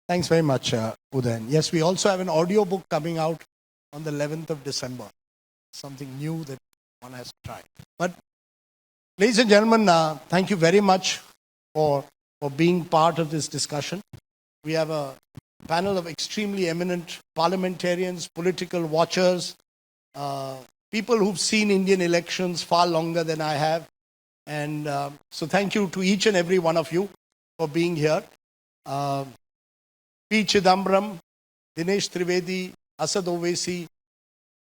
Thanks very much, Udayan. Yes, we also have an audio book coming out on the 11th of December. Something new that one has to try. But, ladies and gentlemen, thank you very much for being part of this discussion. We have a panel of extremely eminent parliamentarians, political watchers, people who've seen Indian elections far longer than I have. And so thank you to each and every one of you for being here. P. Chidambaram, Dinesh Trivedi, Asad Owaisi,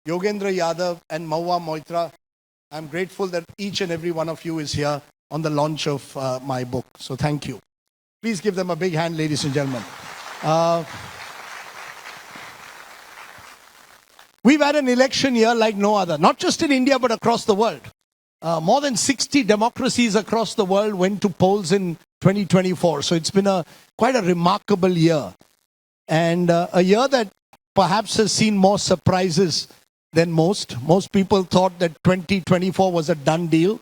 Yogendra Yadav, and Mahua Moitra. I'm grateful that each and every one of you is here on the launch of my book. So thank you. Please give them a big hand, ladies and gentlemen. We've had an election year like no other, not just in India, but across the world. More than 60 democracies across the world went to polls in 2024. So it's been quite a remarkable year. And a year that perhaps has seen more surprises than most. Most people thought that 2024 was a done deal.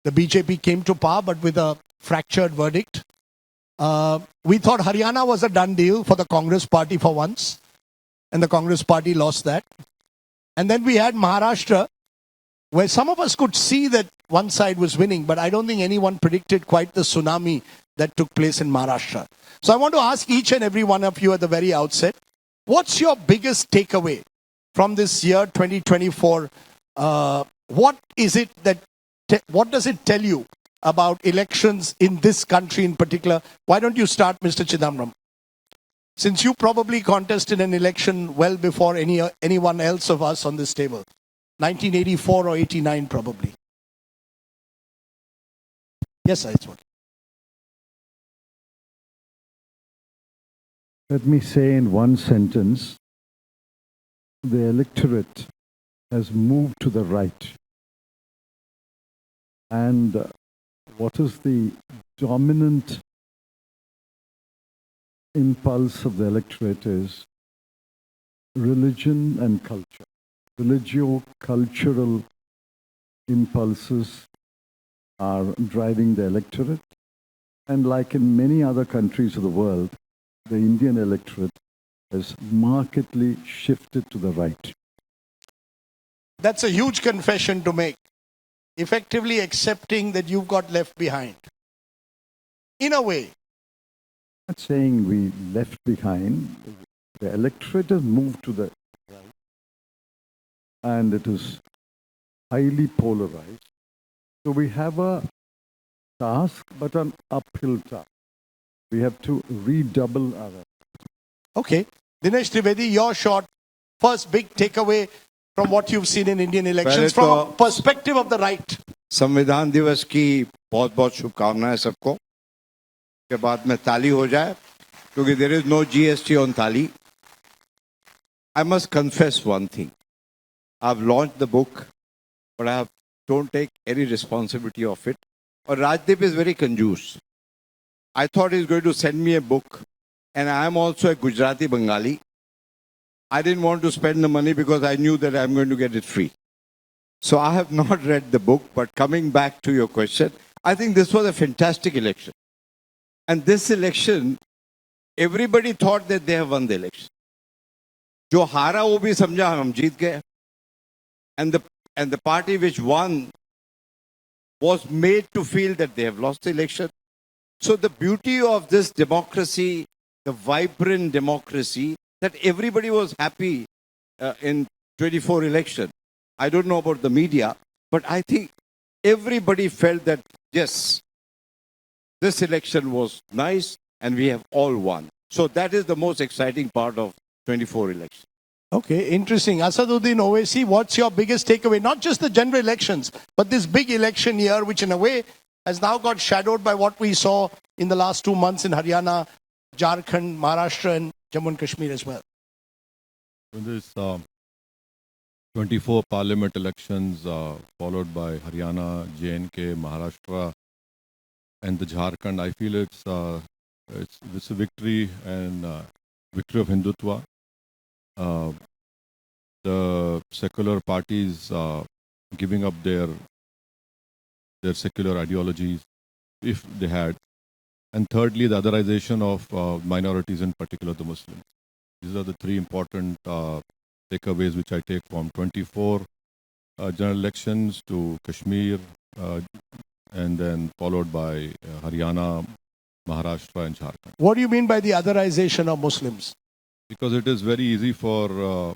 The BJP came to power, but with a fractured verdict. We thought Haryana was a done deal for the Congress party for once. And the Congress party lost that. And then we had Maharashtra, where some of us could see that one side was winning, but I don't think anyone predicted quite the tsunami that took place in Maharashtra. So I want to ask each and every one of you at the very outset, what's your biggest takeaway from this year 2024? What is it that, what does it tell you about elections in this country in particular? Why don't you start, Mr. Chidambaram? Since you probably contested an election well before anyone else of us on this table. 1984 or 89 probably. Yes, sir, it's working. Let me say in one sentence, the electorate has moved to the right. And what is the dominant impulse of the electorate is religion and culture. Religio-cultural impulses are driving the electorate. And like in many other countries of the world, the Indian electorate has markedly shifted to the right. That's a huge confession to make. Effectively accepting that you've got left behind. In a way. I'm not saying we left behind. The electorate has moved to the right. And it is highly polarized. So we have a task, but an uphill task. We have to redouble our efforts. Okay. Dinesh Trivedi, your short first big takeaway from what you've seen in Indian elections from a perspective of the right. संविधान दिवस की बहुत-बहुत शुभकामनाएं सबको. के बाद में ताली हो जाए क्योंकि there is no GST on ताली. I must confess one thing. I've launched the book, but I don't take any responsibility of it. और Rajdeep is very conjuice. I thought he's going to send me a book, and I am also a Gujarati Bengali. I didn't want to spend the money because I knew that I'm going to get it free. So I have not read the book, but coming back to your question, I think this was a fantastic election. And this election, everybody thought that they have won the election. जो हारा वो भी समझा हम जीत गए. And the party which won was made to feel that they have lost the election. So the beauty of this democracy, the vibrant democracy, that everybody was happy in 24 election. I don't know about the media, but I think everybody felt that, yes, this election was nice and we have all won. So that is the most exciting part of 24 election. Okay, interesting. Asaduddin Owaisi, what's your biggest takeaway? Not just the general elections, but this big election year, which in a way has now got shadowed by what we saw in the last 2 months in Haryana, Jharkhand, Maharashtra, and Jammu and Kashmir as well. In this 24 parliament elections, followed by Haryana, J&K, Maharashtra, and the Jharkhand, I feel it's a victory and victory of Hindutva. The secular parties giving up their secular ideologies, if they had, and thirdly, the otherization of minorities, in particular the Muslims. These are the three important takeaways which I take from 24 general elections to Kashmir, and then followed by Haryana, Maharashtra, and Jharkhand. What do you mean by the otherization of Muslims? Because it is very easy for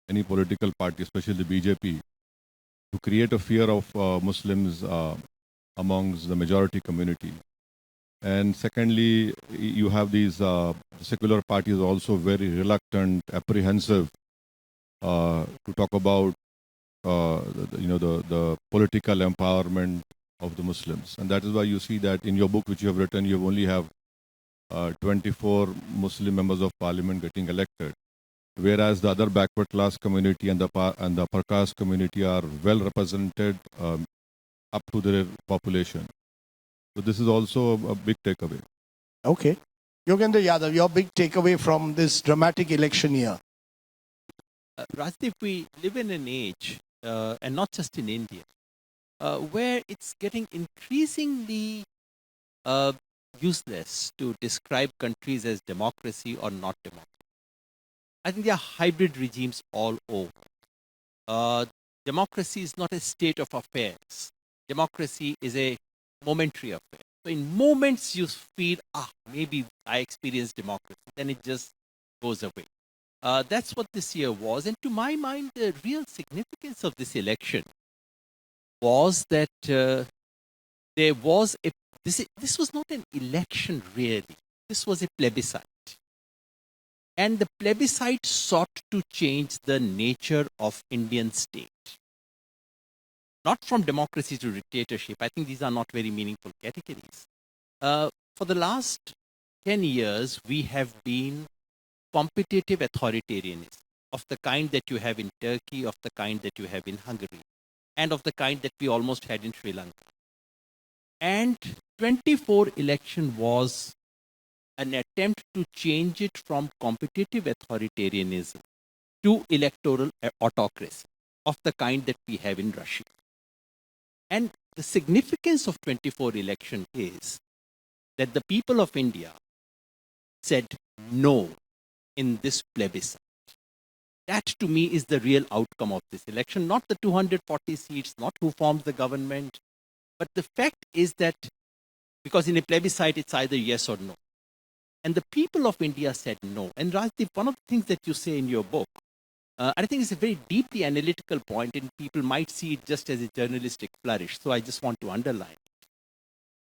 any political party, especially the BJP, to create a fear of Muslims amongst the majority community. And secondly, you have these secular parties also very reluctant, apprehensive to talk about the political empowerment of the Muslims. And that is why you see that in your book which you have written, you only have 24 Muslim members of parliament getting elected, whereas the other backward class community and the upper caste community are well represented up to their population. So this is also a big takeaway. Okay. Yogendra Yadav, your big takeaway from this dramatic election year. Rajdeep, we live in an age, and not just in India, where it's getting increasingly useless to describe countries as democracy or not democracy. I think there are hybrid regimes all over. Democracy is not a state of affairs. Democracy is a momentary affair. So in moments you feel, maybe I experienced democracy, then it just goes away. That's what this year was. And to my mind, the real significance of this election was that there was this was not an election really. This was a plebiscite. And the plebiscite sought to change the nature of Indian state. Not from democracy to dictatorship. I think these are not very meaningful categories. For the last 10 years, we have been competitive authoritarianism of the kind that you have in Turkey, of the kind that you have in Hungary, and of the kind that we almost had in Sri Lanka. And 24 election was an attempt to change it from competitive authoritarianism to electoral autocracy of the kind that we have in Russia. And the significance of 24 election is that the people of India said no in this plebiscite. That to me is the real outcome of this election, not the 240 seats, not who forms the government, but the fact is that because in a plebiscite it's either yes or no. And the people of India said no. And Rajdeep, one of the things that you say in your book, I think it's a very deeply analytical point, and people might see it just as a journalistic flourish. So I just want to underline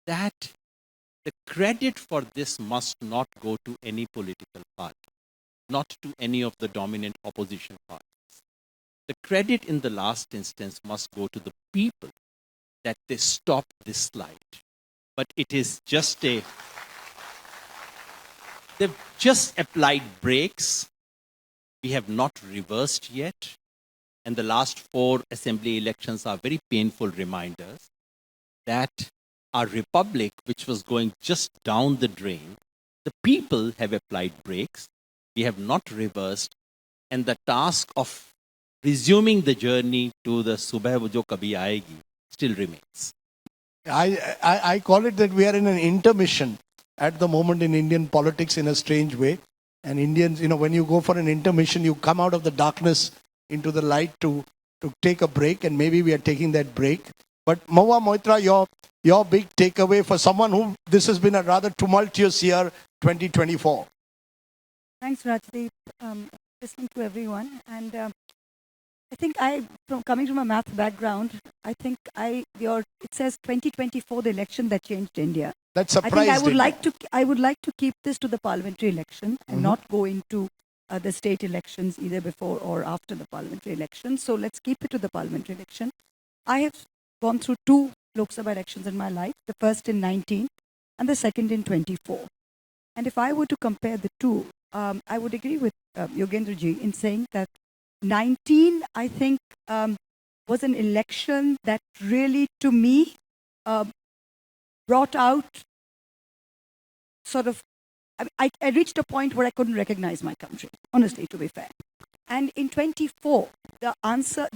that the credit for this must not go to any political party, not to any of the dominant opposition parties. The credit in the last instance must go to the people that they stopped this slide. But it is just they've just applied brakes. We have not reversed yet. And the last 4 assembly elections are very painful reminders that our republic, which was going just down the drain, the people have applied brakes. We have not reversed. And the task of resuming the journey to the Subah Jo Kabhi Aayegi still remains. I call it that we are in an intermission at the moment in Indian politics in a strange way. And Indians, when you go for an intermission, you come out of the darkness into the light to take a break, and maybe we are taking that break. But Mahua Moitra, your big takeaway for someone who this has been a rather tumultuous year, 2024. Thanks, Rajdeep. Listening to everyone, and I think coming from a math background, I think it says 2024, the election that changed India. That surprised I think India. I would like to keep this to the parliamentary election and not go into the state elections either before or after the parliamentary election. So let's keep it to the parliamentary election. I have gone through 2 Lok Sabha elections in my life, the first in 19 and the second in 24. And if I were to compare the two, I would agree with Yogendra ji in saying that 19, I think, was an election that really, to me, brought out sort of, I reached a point where I couldn't recognize my country, honestly, to be fair. And in 24, the answer,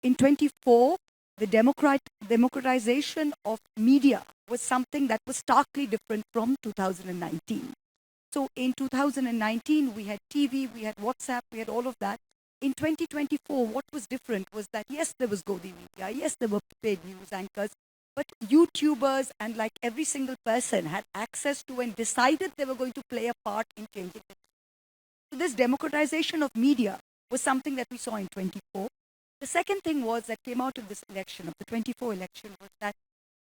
in 24, the democratization of media was something that was starkly different from 2019. So in 2019, we had TV, we had WhatsApp, we had all of that. In 2024, what was different was that, yes, there was Godi Media, yes, there were paid news anchors, but YouTubers and like every single person had access to and decided they were going to play a part in changing it. So this democratization of media was something that we saw in 24. The second thing was that came out of this election, of the 24 election, was that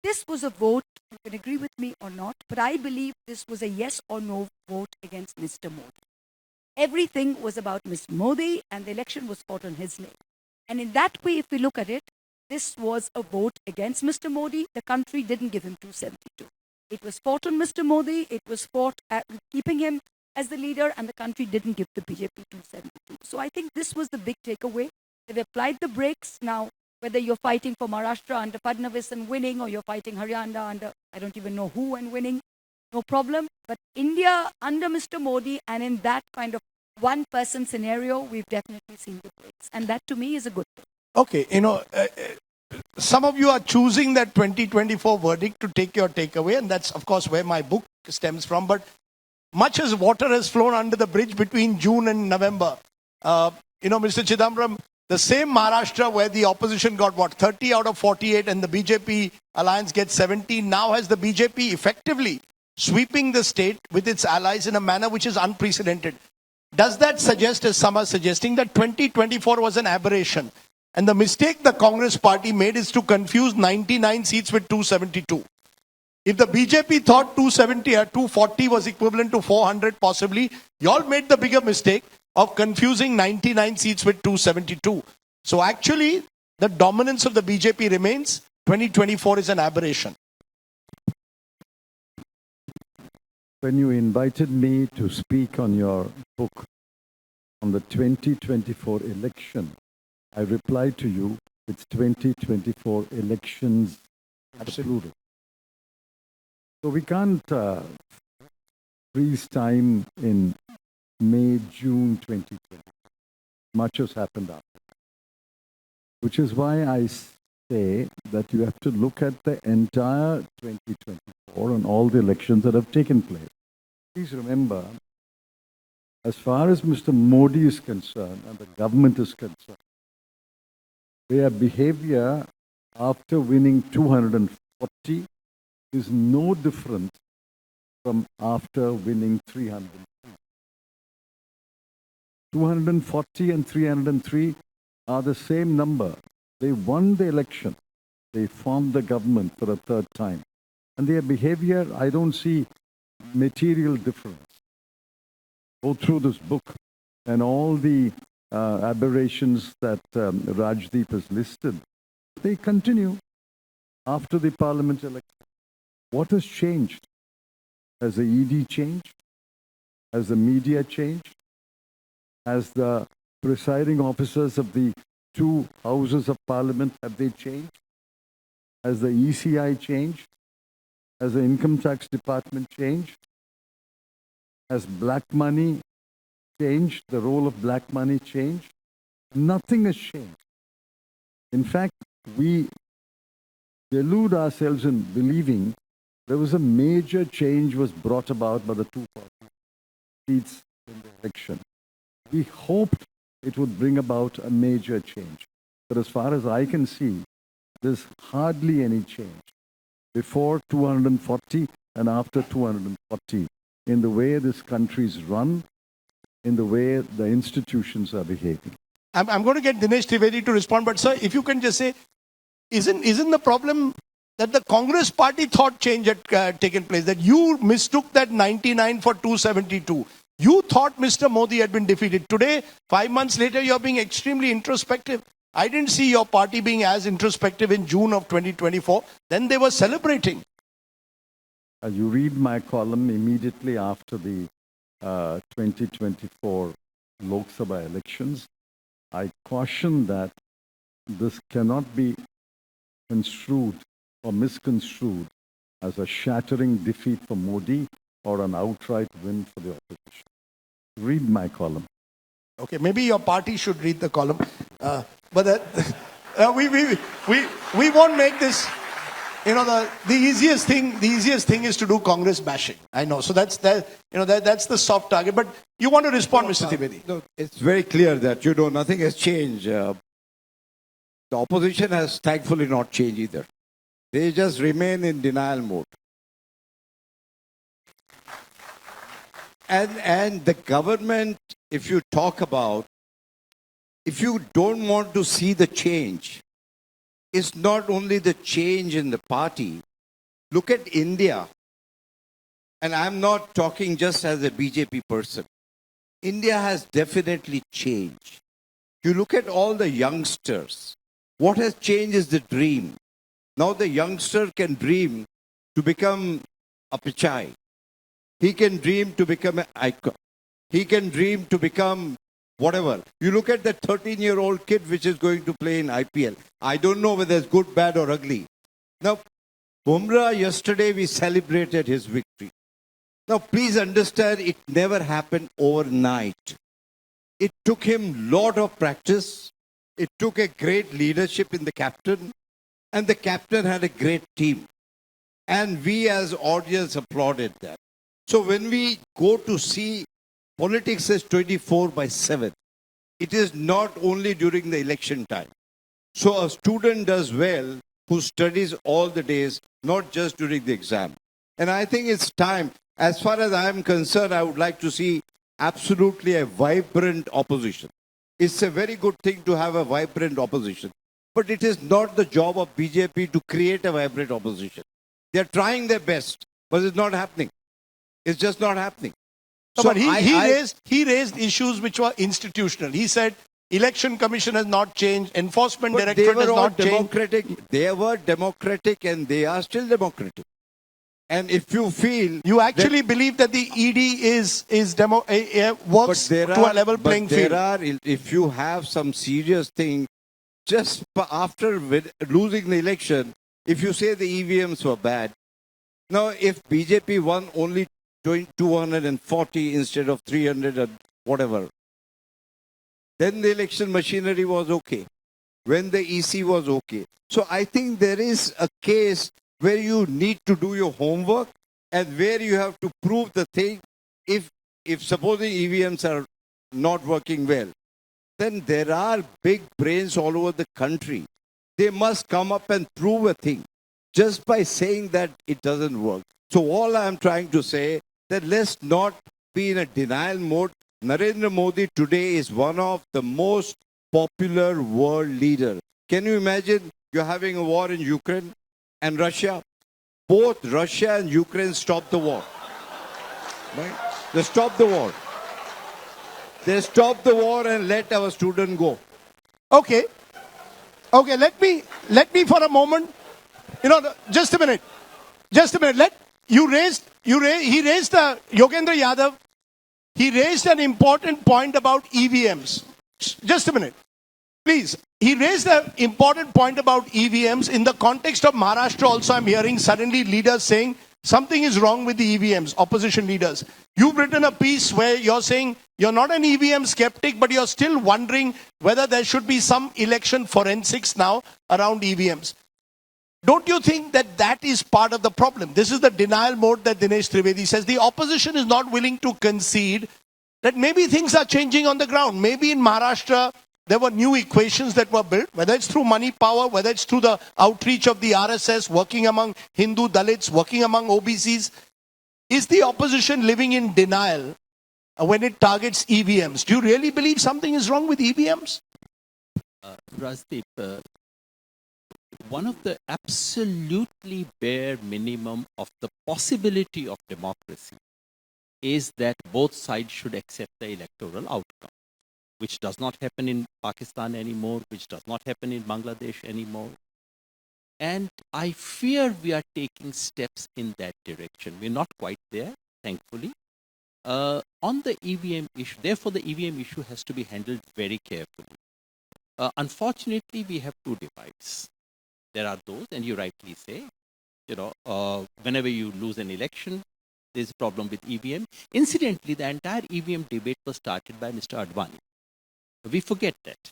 this was a vote, you can agree with me or not, but I believe this was a yes or no vote against Mr. Modi. Everything was about Mr. Modi and the election was fought on his name. And in that way, if we look at it, this was a vote against Mr. Modi. The country didn't give him 272. It was fought on Mr. Modi. It was fought at keeping him as the leader, and the country didn't give the BJP 272. So I think this was the big takeaway. They've applied the brakes. Now, whether you're fighting for Maharashtra under Fadnavis and winning, or you're fighting Haryana under, I don't even know who and winning, no problem. But India under Mr. Modi, and in that kind of one-person scenario, we've definitely seen the brakes. And that to me is a good thing. Okay, some of you are choosing that 2024 verdict to take your takeaway, and that's, of course, where my book stems from. But much as water has flown under the bridge between June and November, Mr. Chidambaram, the same Maharashtra where the opposition got, 30 out of 48, and the BJP alliance gets 17, now has the BJP effectively sweeping the state with its allies in a manner which is unprecedented. Does that suggest, as some are suggesting, that 2024 was an aberration? And the mistake the Congress party made is to confuse 99 seats with 272. If the BJP thought 240 was equivalent to 400 possibly, you all made the bigger mistake of confusing 99 seats with 272. So actually, the dominance of the BJP remains. 2024 is an aberration. When you invited me to speak on your book on the 2024 election, I replied to you, it's 2024 elections. Absolutely. So we can't freeze time in May, June 2020. Much has happened after that. Which is why I say that you have to look at the entire 2024 and all the elections that have taken place. Please remember, as far as Mr. Modi is concerned and the government is concerned, their behavior after winning 240 is no different from after winning 303. 240 and 303 are the same number. They won the election. They formed the government for a third time. And their behavior, I don't see material difference. Go through this book and all the aberrations that Rajdeep has listed. They continue after the parliament election. What has changed? Has the ED changed? Has the media changed? Has the presiding officers of the two houses of parliament, have they changed? Has the ECI changed? Has the income tax department changed? Has black money changed? The role of black money changed? Nothing has changed. In fact, we delude ourselves in believing there was a major change was brought about by the 240 seats in the election. We hoped it would bring about a major change. But as far as I can see, there's hardly any change before 240 and after 240 in the way this country is run, in the way the institutions are behaving. I'm going to get Dinesh Trivedi to respond, but sir, if you can just say, isn't the problem that the Congress party thought change had taken place, that you mistook that 99 for 272? You thought Mr. Modi had been defeated. Today, 5 months later, you're being extremely introspective. I didn't see your party being as introspective in June of 2024. Then they were celebrating. You read my column immediately after the 2024 Lok Sabha elections. I caution that this cannot be construed or misconstrued as a shattering defeat for Modi or an outright win for the opposition. Read my column. Okay, maybe your party should read the column. But We won't make this. You know, the easiest thing is to do Congress bashing. I know. So that's that's the soft target. But you want to respond, Mr. Trivedi? No, it's very clear that, nothing has changed. The opposition has thankfully not changed either. They just remain in denial mode. And the government, if you talk about, if you don't want to see the change, it's not only the change in the party. Look at India. And I'm not talking just as a BJP person. India has definitely changed. You look at all the youngsters. What has changed is the dream. Now the youngster can dream to become a Pichai. He can dream to become an icon. He can dream to become whatever. You look at that 13-year-old kid which is going to play in IPL. I don't know whether it's good, bad or ugly. Now, Bumrah, yesterday we celebrated his victory. Now, please understand, it never happened overnight. It took him a lot of practice. It took a great leadership in the captain. And the captain had a great team. And we as audience applauded that. So when we go to see politics as 24/7, it is not only during the election time. So a student does well who studies all the days, not just during the exam. And I think it's time, as far as I am concerned, I would like to see absolutely a vibrant opposition. It's a very good thing to have a vibrant opposition. But it is not the job of BJP to create a vibrant opposition. They're trying their best, but it's not happening. It's just not happening. No, but he raised issues which were institutional. He said election commission has not changed, enforcement But they directorate has were all not changed. democratic. They were democratic and they are still democratic. And if you feel You actually believe that the ED works to a level playing field. If you have some serious thing, just after losing the election, if you say the EVMs were bad, now if BJP won only 240 instead of 300 and whatever, then the election machinery was okay. When the EC was okay. So I think there is a case where you need to do your homework and where you have to prove the thing. If supposing EVMs are not working well, then there are big brains all over the country. They must come up and prove a thing just by saying that it doesn't work. So all I'm trying to say that let's not be in a denial mode. Narendra Modi today is one of the most popular world leaders. Can you imagine you're having a war in Ukraine and Russia? Both Russia and Ukraine stopped the war. Right? They stopped the war. They stopped the war and let our student go. Okay. Let me for a moment. Just a minute. He raised Yogendra Yadav. He raised an important point about EVMs. Just a minute. Please. He raised an important point about EVMs in the context of Maharashtra. Also, I'm hearing suddenly leaders saying something is wrong with the EVMs, opposition leaders. You've written a piece where you're saying you're not an EVM skeptic, but you're still wondering whether there should be some election forensics now around EVMs. Don't you think that is part of the problem? This is the denial mode that Dinesh Trivedi says. The opposition is not willing to concede that maybe things are changing on the ground. Maybe in Maharashtra, there were new equations that were built, whether it's through money power, whether it's through the outreach of the RSS, working among Hindu Dalits, working among OBCs. Is the opposition living in denial when it targets EVMs? Do you really believe something is wrong with EVMs? Rajdeep, one of the absolutely bare minimum of the possibility of democracy is that both sides should accept the electoral outcome, which does not happen in Pakistan anymore, which does not happen in Bangladesh anymore. And I fear we are taking steps in that direction. We're not quite there, thankfully. On the EVM issue, therefore the EVM issue has to be handled very carefully. Unfortunately, we have two divides. There are those, and you rightly say, whenever you lose an election, there's a problem with EVM. Incidentally, the entire EVM debate was started by Mr. Advani. We forget that.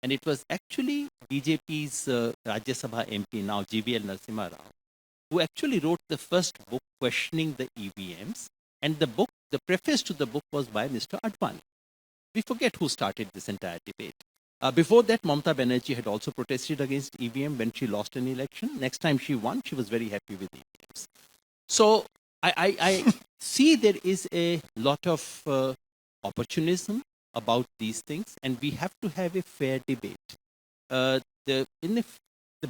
And it was actually BJP's Rajya Sabha MP, now GVL Narasimha Rao, who actually wrote the first book questioning the EVMs. And the preface to the book was by Mr. Advani. We forget who started this entire debate. Before that, Mamata Banerjee had also protested against EVM when she lost an election. Next time she won, she was very happy with EVMs. So I see there is a lot of opportunism about these things, and we have to have a fair debate. The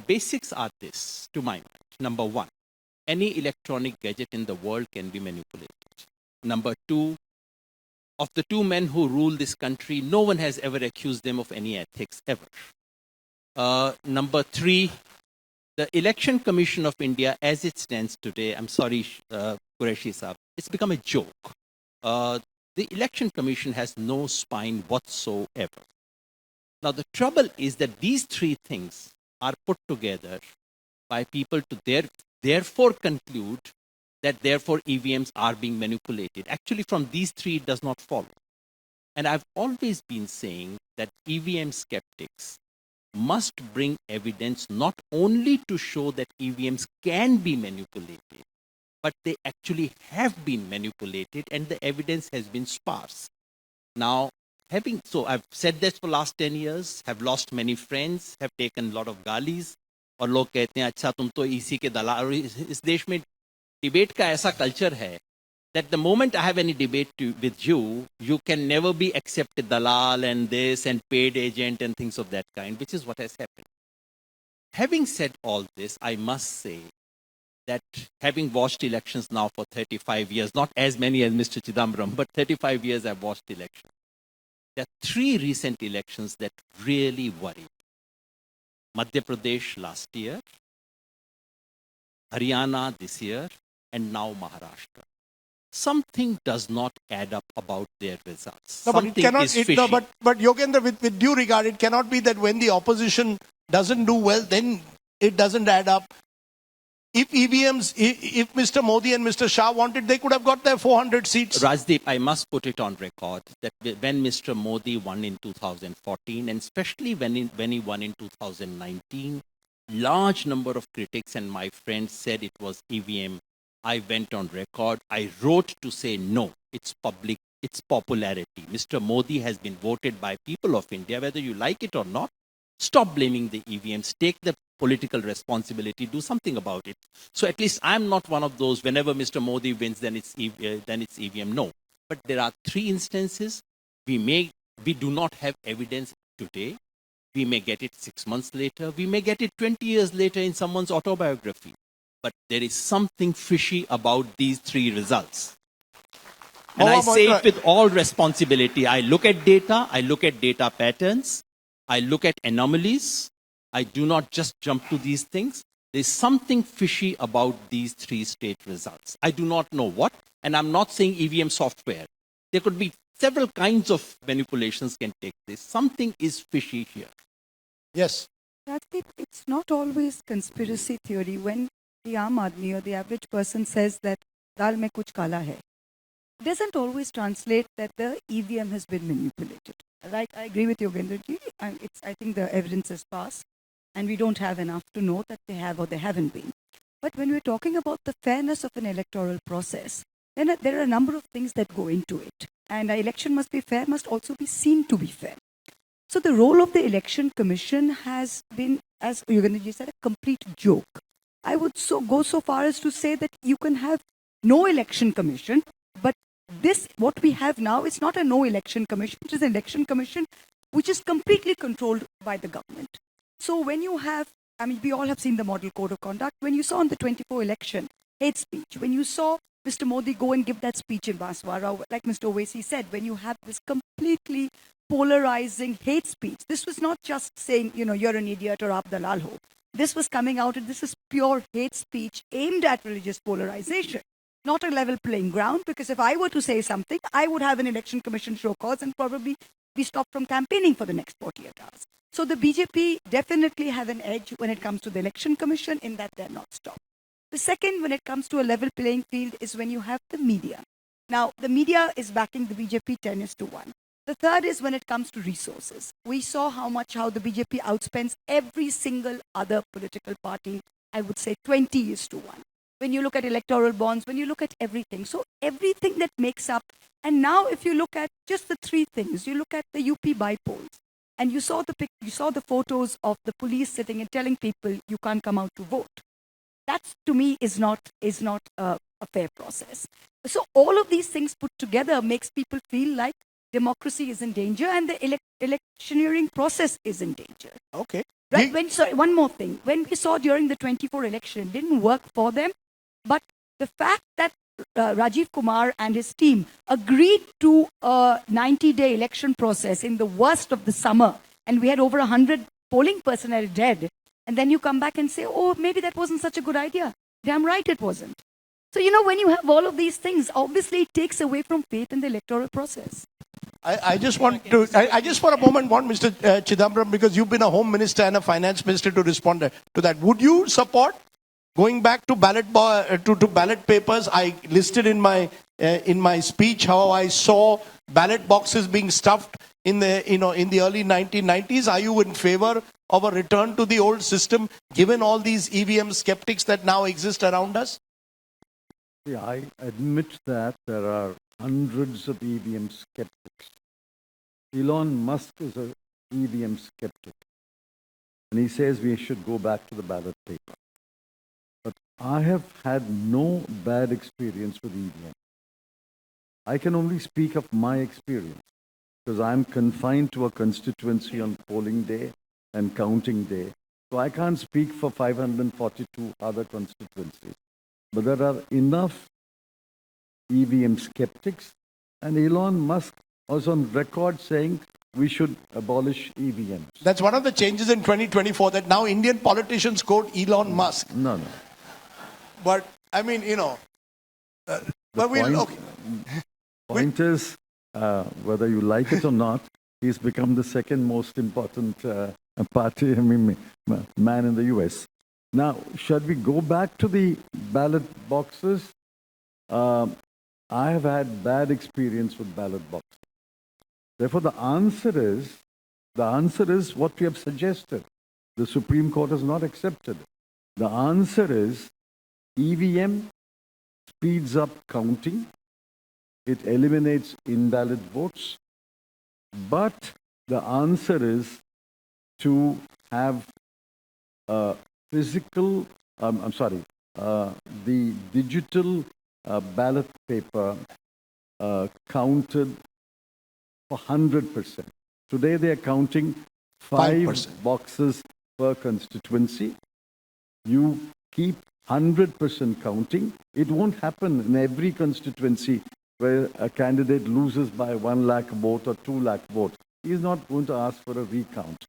basics are this, to my mind. Number one, any electronic gadget in the world can be manipulated. Number two, of the two men who rule this country, no one has ever accused them of any ethics, ever. Number three, the Election Commission of India, as it stands today, I'm sorry, Qureshi Saab, it's become a joke. The Election Commission has no spine whatsoever. Now, the trouble is that these three things are put together by people to therefore conclude that therefore EVMs are being manipulated. Actually, from these three, it does not follow. And I've always been saying that EVM skeptics must bring evidence not only to show that EVMs can be manipulated, but they actually have been manipulated and the evidence has been sparse. Now, so I've said this for last 10 years, have lost many friends, have taken a lot of galis, और लोग कहते हैं अच्छा तुम तो इसी के दलाल, और इस देश में डिबेट का ऐसा कल्चर है that the moment I have any debate with you, you can never be accepted dalal and this and paid agent and things of that kind, which is what has happened. Having said all this, I must say that having watched elections now for 35 years, not as many as Mr. Chidambaram, but 35 years I've watched elections. There are three recent elections that really worry me. Madhya Pradesh last year, Haryana this year, and now Maharashtra. Something does not add up about their results. No, but Something it cannot. is fishy. But Yogendra, with due regard, it cannot be that when the opposition doesn't do well, then it doesn't add up. If EVMs, if Mr. Modi and Mr. Shah wanted, they could have got their 400 seats. Rajdeep, I must put it on record that when Mr. Modi won in 2014, and especially when he won in 2019, large number of critics and my friends said it was EVM. I went on record. I wrote to say no, it's public, it's popularity. Mr. Modi has been voted by people of India, whether you like it or not. Stop blaming the EVMs. Take the political responsibility. Do something about it. So at least I'm not one of those. Whenever Mr. Modi wins, then it's EVM. No. But there are three instances. We do not have evidence today. We may get it 6 months later. We may get it 20 years later in someone's autobiography. But there is something fishy about these three results. And I say it with all responsibility. I look at data. I look at data patterns. I look at anomalies. I do not just jump to these things. There's something fishy about these three state results. I do not know what, and I'm not saying EVM software. There could be several kinds of manipulations can take this. Something is fishy here. Yes. Rajdeep, it's not always conspiracy theory when the aam aadmi or the average person says that dal mein kuch kala hai. It doesn't always translate that the EVM has been manipulated. Right? I agree with Yogendra ji. I think the evidence is sparse, and we don't have enough to know that they have or they haven't been. But when we're talking about the fairness of an electoral process, then there are a number of things that go into it. And an election must be fair, must also be seen to be fair. So the role of the Election Commission has been, as Yogendra ji said, a complete joke. I would go so far as to say that you can have no election commission, but what we have now is not a no election commission, it is an election commission which is completely controlled by the government. So when you have, we all have seen the model code of conduct. When you saw on the 24 election, hate speech, when you saw Mr. Modi go and give that speech in Baswara, like Mr. Owaisi said, when you have this completely polarizing hate speech, this was not just saying, you're an idiot or aap dalal ho. This was coming out, and this is pure hate speech aimed at religious polarization. Not a level playing ground, because if I were to say something, I would have an election commission show cause and probably be stopped from campaigning for the next 48 hours. So the BJP definitely have an edge when it comes to the election commission in that they're not stopped. The second, when it comes to a level playing field, is when you have the media. Now, the media is backing the BJP 10-1. The third is when it comes to resources. We saw how the BJP outspends every single other political party, I would say 20:1. When you look at electoral bonds, when you look at everything. So everything that makes up, and now if you look at just the three things, you look at the UP bypolls, and you saw the photos of the police sitting and telling people you can't come out to vote. That to me is not a fair process. So all of these things put together makes people feel like democracy is in danger and the electioneering process is in danger. Okay. Right? Sorry, one more thing. When we saw during the 24 election, it didn't work for them, but the fact that Rajiv Kumar and his team agreed to a 90-day election process in the worst of the summer, and we had over 100 polling personnel dead, and then you come back and say, oh, maybe that wasn't such a good idea. Damn right it wasn't. So, when you have all of these things, obviously it takes away from faith in the electoral process. I just for a moment want Mr. Chidambaram, because you've been a home minister and a finance minister, to respond to that. Would you support going back to ballot papers? I listed in my speech how I saw ballot boxes being stuffed in the early 1990s. Are you in favor of a return to the old system, given all these EVM skeptics that now exist around us? Yeah, I admit that there are hundreds of EVM skeptics. Elon Musk is an EVM skeptic. And he says we should go back to the ballot paper. But I have had no bad experience with EVM. I can only speak of my experience because I'm confined to a constituency on polling day and counting day. So I can't speak for 542 other constituencies. But there are enough EVM skeptics, and Elon Musk was on record saying we should abolish EVMs. That's one of the changes in 2024, that now Indian politicians quote Elon Musk. No. But, I mean, but we'll, okay. Point is, whether you like it or not, he's become the second most important man in the US. Now, should we go back to the ballot boxes? I have had bad experience with ballot boxes. Therefore, the answer is what we have suggested. The Supreme Court has not accepted. The answer is EVM speeds up counting. It eliminates invalid votes. But the answer is to have the digital ballot paper counted for 100%. Today they are counting 5 boxes per constituency. You keep 100% counting. It won't happen in every constituency where a candidate loses by 1 lakh vote or 2 lakh vote. He is not going to ask for a recount.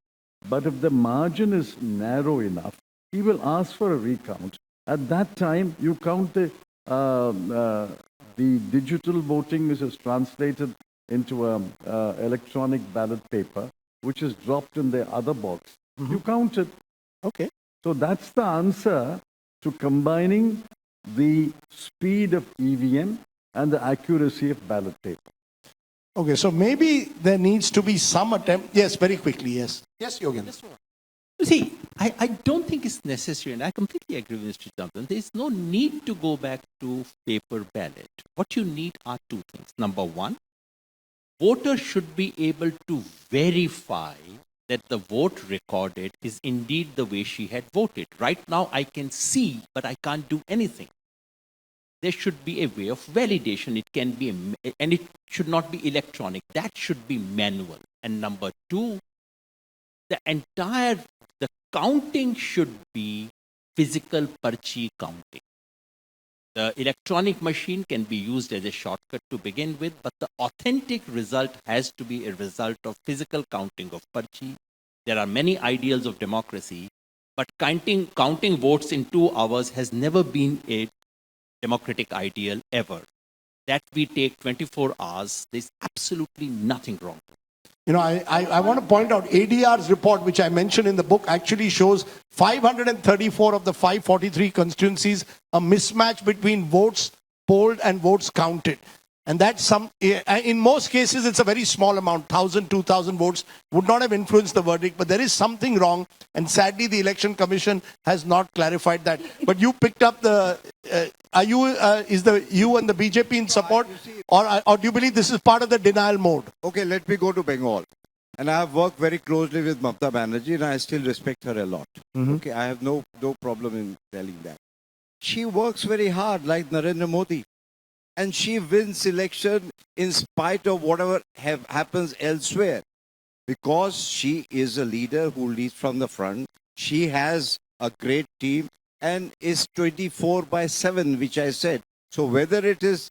But if the margin is narrow enough, he will ask for a recount. At that time, you count the digital voting, which is translated into an electronic ballot paper, which is dropped in the other box. You count it. Okay. So that's the answer to combining the speed of EVM and the accuracy of ballot paper. Okay, so maybe there needs to be some attempt. Yes, very quickly, yes. Yes, Yogendra. You see, I don't think it's necessary, and I completely agree with Mr. Johnson. There is no need to go back to paper ballot. What you need are two things. Number one, voters should be able to verify that the vote recorded is indeed the way she had voted. Right now, I can see, but I can't do anything. There should be a way of validation. It can be, and it should not be electronic. That should be manual. And number two, the counting should be physical parchi counting. The electronic machine can be used as a shortcut to begin with, but the authentic result has to be a result of physical counting of parchi. There are many ideals of democracy, but counting votes in 2 hours has never been a democratic ideal ever. That we take 24 hours, there's absolutely nothing wrong. I want to point out ADR's report, which I mentioned in the book, actually shows 534 of the 543 constituencies, a mismatch between votes polled and votes counted. And that's in most cases, it's a very small amount, 1,000, 2,000 votes would not have influenced the verdict, but there is something wrong. And sadly, the Election Commission has not clarified that. But you picked up you and the BJP in support, or do you believe this is part of the denial mode? Okay, let me go to Bengal. And I have worked very closely with Mamata Banerjee and I still respect her a lot. Okay, I have no problem in telling that. She works very hard like Narendra Modi. And she wins election in spite of whatever happens elsewhere. Because she is a leader who leads from the front. She has a great team and is 24/7, which I said. So whether it is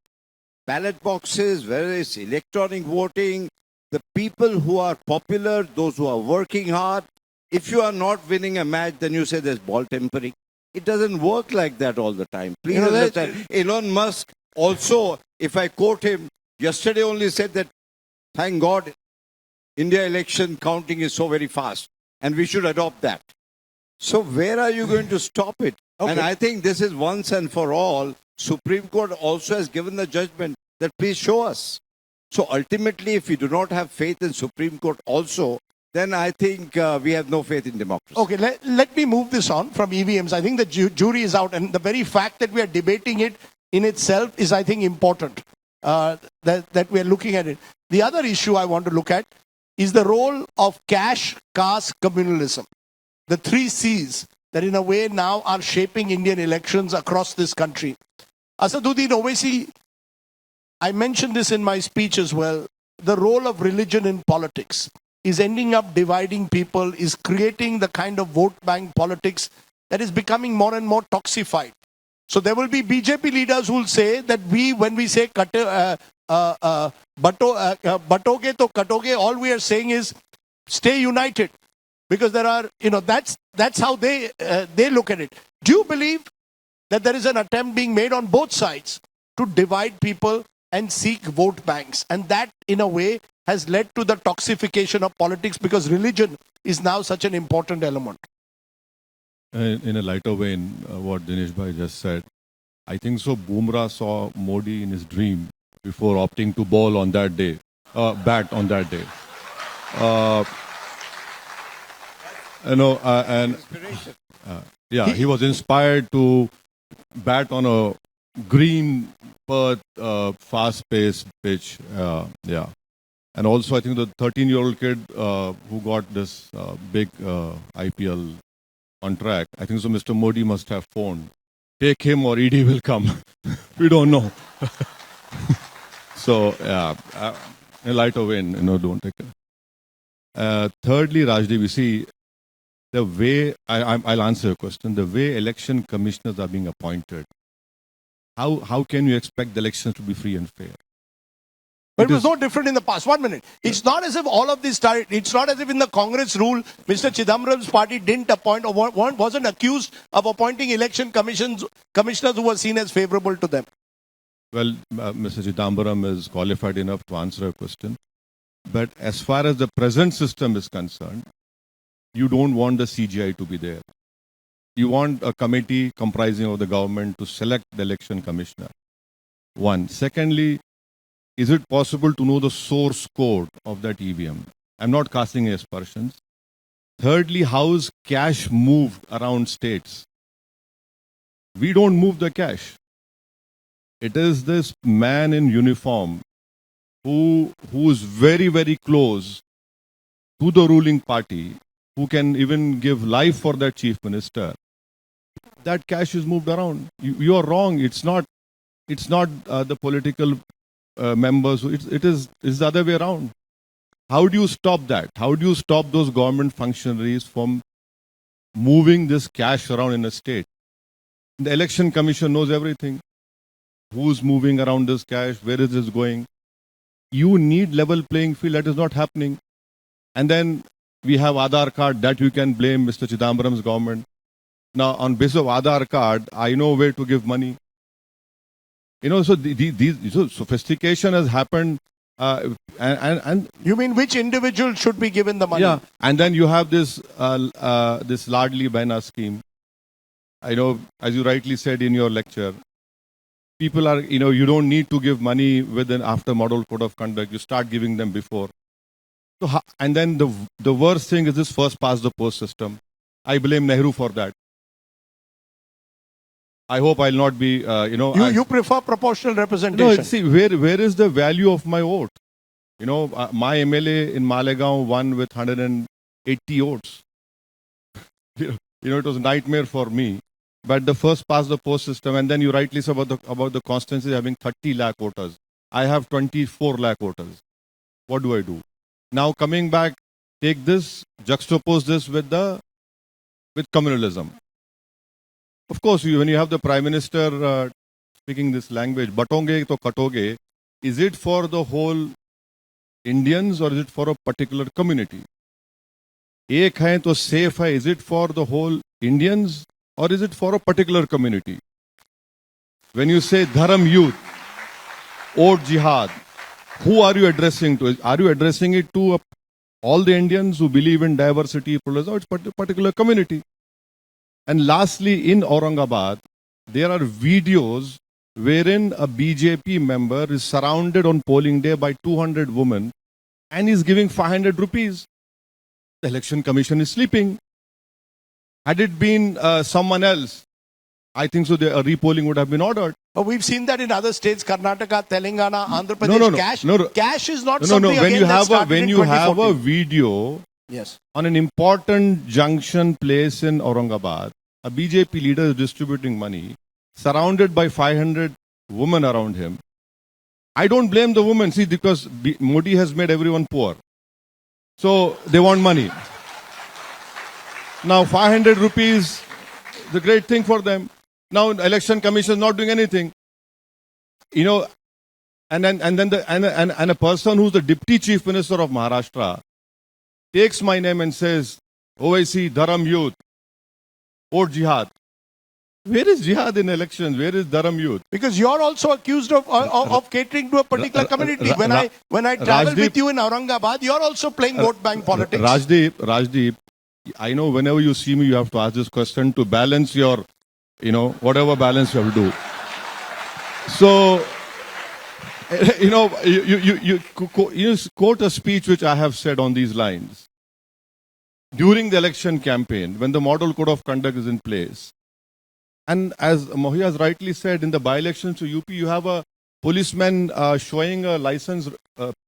ballot boxes, whether it's electronic voting, the people who are popular, those who are working hard, if you are not winning a match, then you say there's ball tempering. It doesn't work like that all the time. Please understand. Elon Musk also, if I quote him, yesterday only said that, thank God, India election counting is so very fast and we should adopt that. So where are you going to stop it? Okay. And I think this is once and for all. Supreme Court also has given the judgment that please show us. So ultimately, if we do not have faith in Supreme Court also, then I think we have no faith in democracy. Okay, let me move this on from EVMs. I think the jury is out, and the very fact that we are debating it in itself is, I think, important, that we are looking at it. The other issue I want to look at is the role of cash, caste, communalism. The 3 C's that in a way now are shaping Indian elections across this country. Asaduddin Owaisi, I mentioned this in my speech as well. The role of religion in politics is ending up dividing people, is creating the kind of vote bank politics that is becoming more and more toxified. So there will be BJP leaders who will say that when we say batoge to katoge, all we are saying is stay united. Because there are, that's how they look at it. Do you believe that there is an attempt being made on both sides to divide people and seek vote banks? And that, in a way, has led to the toxification of politics because religion is now such an important element. In a lighter vein, what Dinesh Bhai just said, I think so Bumrah saw Modi in his dream before opting to bowl on that day, bat on that day. He was inspired to bat on a green Perth, fast-paced pitch. And also, I think the 13-year-old kid who got this big IPL on track, I think so Mr. Modi must have phoned. Take him or ED will come. We don't know. So, in a lighter vein, don't take it. Thirdly, Rajdeep, we see the way, I'll answer your question, the way election commissioners are being appointed. How can you expect the elections to be free and fair? But it was no different in the past. 1 minute. It's not as if all of this started. It's not as if in the Congress rule, Mr. Chidambaram's party didn't appoint or wasn't accused of appointing election commissioners who were seen as favorable to them. Well, Mr. Chidambaram is qualified enough to answer a question. But as far as the present system is concerned, you don't want the CGI to be there. You want a committee comprising of the government to select the election commissioner. One. Secondly, is it possible to know the source code of that EVM? I'm not casting aspersions. Thirdly, how is cash moved around states? We don't move the cash. It is this man in uniform who is very, very close to the ruling party, who can even give life for that chief minister. That cash is moved around. You are wrong. It's not the political members. It is the other way around. How do you stop that? How do you stop those government functionaries from moving this cash around in a state? The election commission knows everything. Who's moving around this cash? Where is this going? You need level playing field. That is not happening. And then we have Aadhaar card that you can blame Mr. Chidambaram's government. Now, on basis of Aadhaar card, I know where to give money. So so sophistication has happened. And you mean which individual should be given the money? Yeah, and then you have this this Ladli Behna scheme. I know, as you rightly said in your lecture, people are, you don't need to give money within after model code of conduct. You start giving them before. So, and then the worst thing is this first past the post system. I blame Nehru for that. I hope I'll not be, You prefer proportional No, representation. see, where is the value of my vote? My MLA in Malegaon won with 180 votes. It was a nightmare for me. But the first past the post system, and then you rightly said about the constituency having 30 lakh voters. I have 24 lakh voters. What do I do? Now coming back, take this, juxtapose this with communalism. Of course, when you have the Prime Minister speaking this language, batonge to katoge, is it for the whole Indians or is it for a particular community? Ek hai to safe hai, is it for the whole Indians or is it for a particular community? When you say Dharam youth, or jihad, who are you addressing to? Are you addressing it to all the Indians who believe in diversity, pluralism, or it's a particular community? And lastly, in Aurangabad, there are videos wherein a BJP member is surrounded on polling day by 200 women and is giving 500 rupees. The election commission is sleeping. Had it been someone else, I think so a repolling would have been ordered. But we've seen that in other states, Karnataka, Telangana, Andhra Pradesh. No. Cash is not No. something When again you that have started when in you have a 2014. video Yes. on an important junction place in Aurangabad, a BJP leader is distributing money, surrounded by 500 women around him. I don't blame the women, see, because Modi has made everyone poor. So they want money. Now 500 rupees, the great thing for them. Now election commission is not doing anything. And a person who's the deputy chief minister of Maharashtra takes my name and says, OIC, Dharam youth, or jihad. Where is jihad in elections? Where is Dharam youth? Because you're also accused of catering to a particular community. When I travel with you in Aurangabad, you're also playing vote bank politics. Rajdeep, I know whenever you see me, you have to ask this question to balance your, whatever balance you have to do. So, you quote a speech which I have said on these lines. During the election campaign, when the model code of conduct is in place, and as Mohi has rightly said, in the by-elections to UP, you have a policeman showing a licensed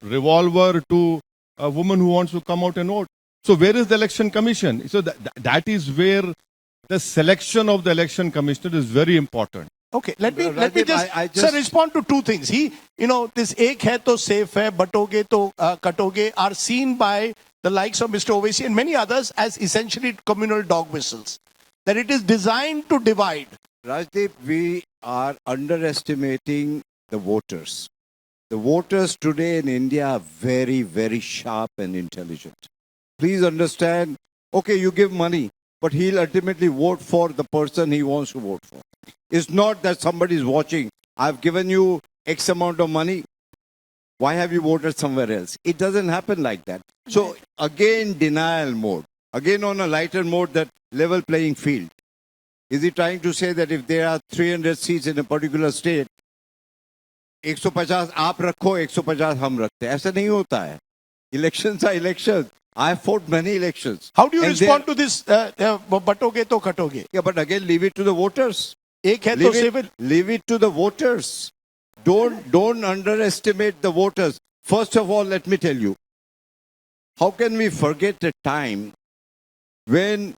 revolver to a woman who wants to come out and vote. So where is the election commission? So that is where the selection of the election commissioner is very important. Okay, let me Rajiv, just, I just- sir, respond to two things. This ek hai to safe hai, batoge to katoge are seen by the likes of Mr. Owaisi and many others as essentially communal dog whistles. That it is designed to divide. Rajdeep, we are underestimating the voters. The voters today in India are very, very sharp and intelligent. Please understand, okay, you give money, but he'll ultimately vote for the person he wants to vote for. It's not that somebody is watching, I've given you X amount of money, why have you voted somewhere else? It doesn't happen like that. So again, denial mode. Again, on a lighter mode, that level playing field. Is he trying to say that if there are 300 seats in a particular state, 150 आप रखो, 150 हम रखते हैं? ऐसा नहीं होता है. Elections are elections. I fought many elections. How do you And respond to this batoge to katoge? Yeah, but again, leave it to the voters. Ek hai to Leave safe. leave it to the voters. Don't underestimate the voters. First of all, let me tell you, how can we forget a time when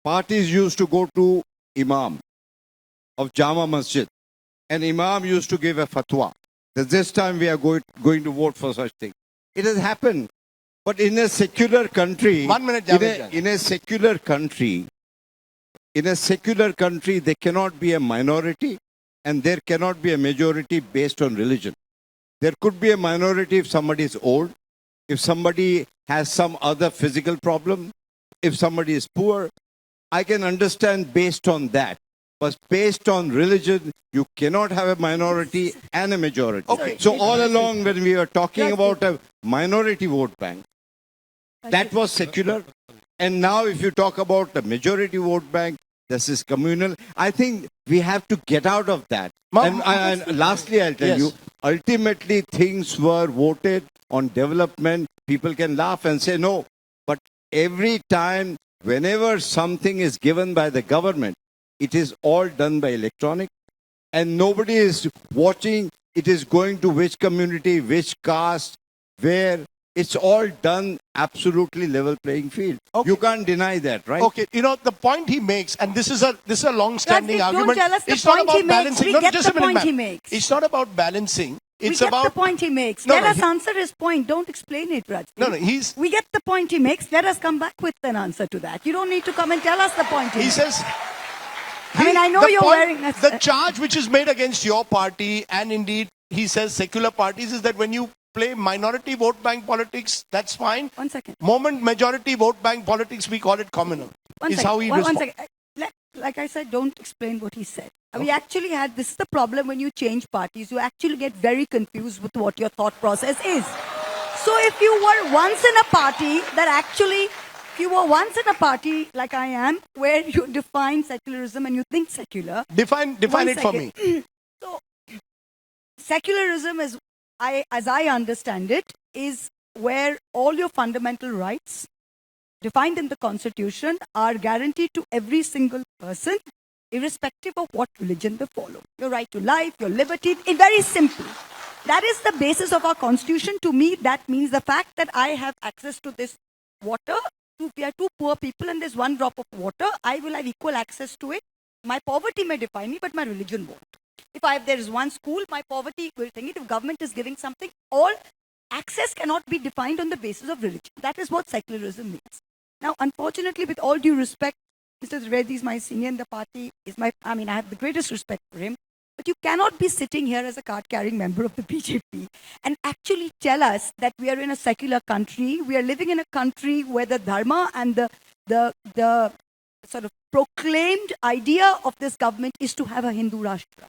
parties used to go to Imam of Jama Masjid and Imam used to give a fatwa that this time we are going to vote for such thing. It has happened. But in a secular country, 1 minute, Javed. in a secular country, there cannot be a minority and there cannot be a majority based on religion. There could be a minority if somebody is old, if somebody has some other physical problem, if somebody is poor. I can understand based on that. But based on religion, you cannot have a minority and a majority. Okay. So all along when we were talking about a minority vote bank, that was secular. And now if you talk about the majority vote bank, This is communal. I think we have to get out of that. Ma'am, And lastly, I'll tell Yes. you, ultimately things were voted on development. People can laugh and say no. But every time, whenever something is given by the government, it is all done by electronic. And nobody is watching it is going to which community, which caste, where. It's all done absolutely level playing field. Okay. You can't deny that, right? Okay, you know, the point he makes, and this is a long-standing Rajdeep, don't argument. tell us the It's not point about he makes. balancing. We No, get just the a minute, point he ma'am. makes. It's not about balancing. It's we get about the point he makes. No, Let no, us he- answer his point. Don't explain it, Raj. no. He's We get the point he makes. Let us come back with an answer to that. You don't need to come and tell us the point he he makes. says. I mean, I know the you're point- wearing a- the charge which is made against your party, and indeed he says secular parties, is that when you play minority vote bank politics, that's fine. 1 second. Moment majority vote bank politics, we call it communal. One is second. how he One responds. second. Like I said, don't explain what he said. We actually had, this is the problem when you change parties, you actually get very confused with what your thought process is. So if you were once in a party that actually, if you were once in a party like I am, where you define secularism and you think secular, Define One it for second. me. So, secularism is, as I understand it, is where all your fundamental rights defined in the Constitution are guaranteed to every single person, irrespective of what religion they follow. Your right to life, your liberty, it's very simple. That is the basis of our Constitution. To me, that means the fact that I have access to this water. If we are two poor people and there's one drop of water, I will have equal access to it. My poverty may define me, but my religion won't. If there is one school, my poverty will think it. If government is giving something, all access cannot be defined on the basis of religion. That is what secularism means. Now, unfortunately, with all due respect, Mr. Trivedi is my senior in the party. I have the greatest respect for him. But you cannot be sitting here as a card-carrying member of the BJP and actually tell us that we are in a secular country. We are living in a country where the dharma and the sort of proclaimed idea of this government is to have a Hindu Rashtra.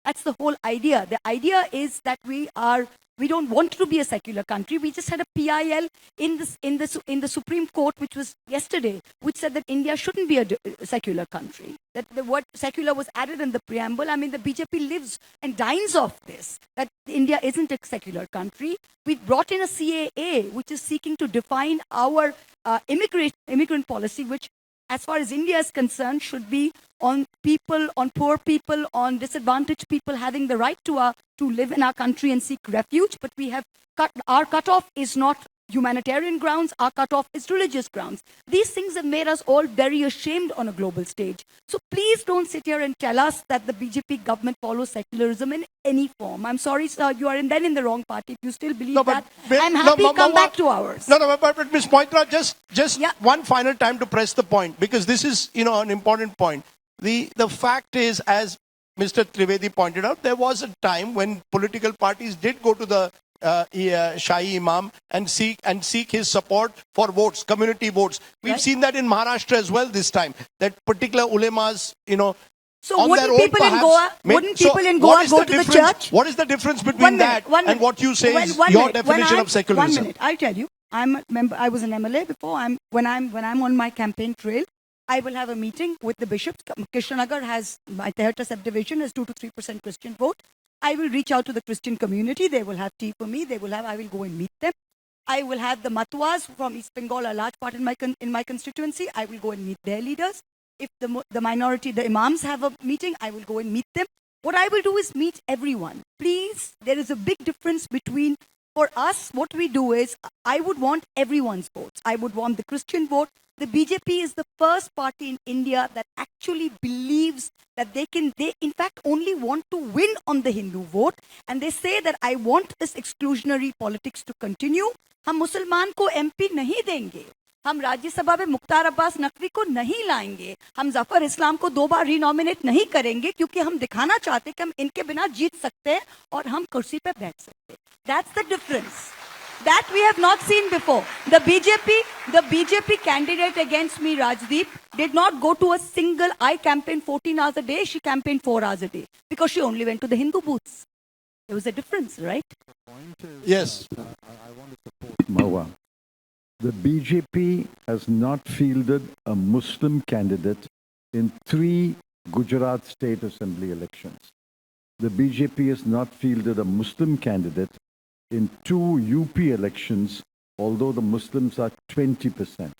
That's the whole idea. The idea is that we don't want to be a secular country. We just had a PIL in the Supreme Court, which was yesterday, which said that India shouldn't be a secular country. That the word secular was added in the preamble. I mean, the BJP lives and dines off this, that India isn't a secular country. We brought in a CAA, which is seeking to define our immigrant policy, which, as far as India is concerned, should be on people, on poor people, on disadvantaged people having the right to live in our country and seek refuge. But we have our cutoff is not humanitarian grounds, our cutoff is religious grounds. These things have made us all very ashamed on a global stage. So please don't sit here and tell us that the BJP government follows secularism in any form. I'm sorry, sir, you are in the wrong party. If you still believe that, I'm happy, come back to ours. No, but Ms. Poitra, just Yeah. one final time to press the point, because this is, an important point. The fact is, as Mr. Trivedi pointed out, there was a time when political parties did go to the Shahi Imam and seek his support for votes, community votes. We've Right. seen that in Maharashtra as well this time. That particular ulemas, So on wouldn't their own, people in perhaps, Goa, may- wouldn't so people in what Goa is go to the difference- church? What is the difference between One that minute, and what you say is one your minute. definition of secularism? 1 minute, I'll tell you. I was an MLA before. When I'm on my campaign trail, I will have a meeting with the bishops. Krishnanagar has, my Teherta subdivision has 2 to 3% Christian vote. I will reach out to the Christian community. They will have tea for me. I will go and meet them. I will have the Matuas from East Bengal, a large part in my constituency. I will go and meet their leaders. If the minority, the imams have a meeting, I will go and meet them. What I will do is meet everyone. Please, there is a big difference between, for us, what we do is, I would want everyone's votes. I would want the Christian vote. The BJP is the first party in India that actually believes that they in fact only want to win on the Hindu vote. And they say that I want this exclusionary politics to continue. हम मुसलमान को MP नहीं देंगे. हम राज्यसभा में मुख्तार अब्बास नकवी को नहीं लाएंगे. हम जफर इस्लाम को 2 बार रिनॉमिनेट नहीं करेंगे, क्योंकि हम दिखाना चाहते हैं कि हम इनके बिना जीत सकते हैं और हम कुर्सी पे बैठ सकते हैं. That's the difference. That we have not seen before. The BJP candidate against me, Rajdeep, did not go to a single, I campaigned 14 hours a day, she campaigned 4 hours a day, because she only went to the Hindu booths. There was a difference, right? Yes. Mawa. The BJP has not fielded a Muslim candidate in 3 Gujarat State Assembly elections. The BJP has not fielded a Muslim candidate in 2 UP elections, although the Muslims are 20%.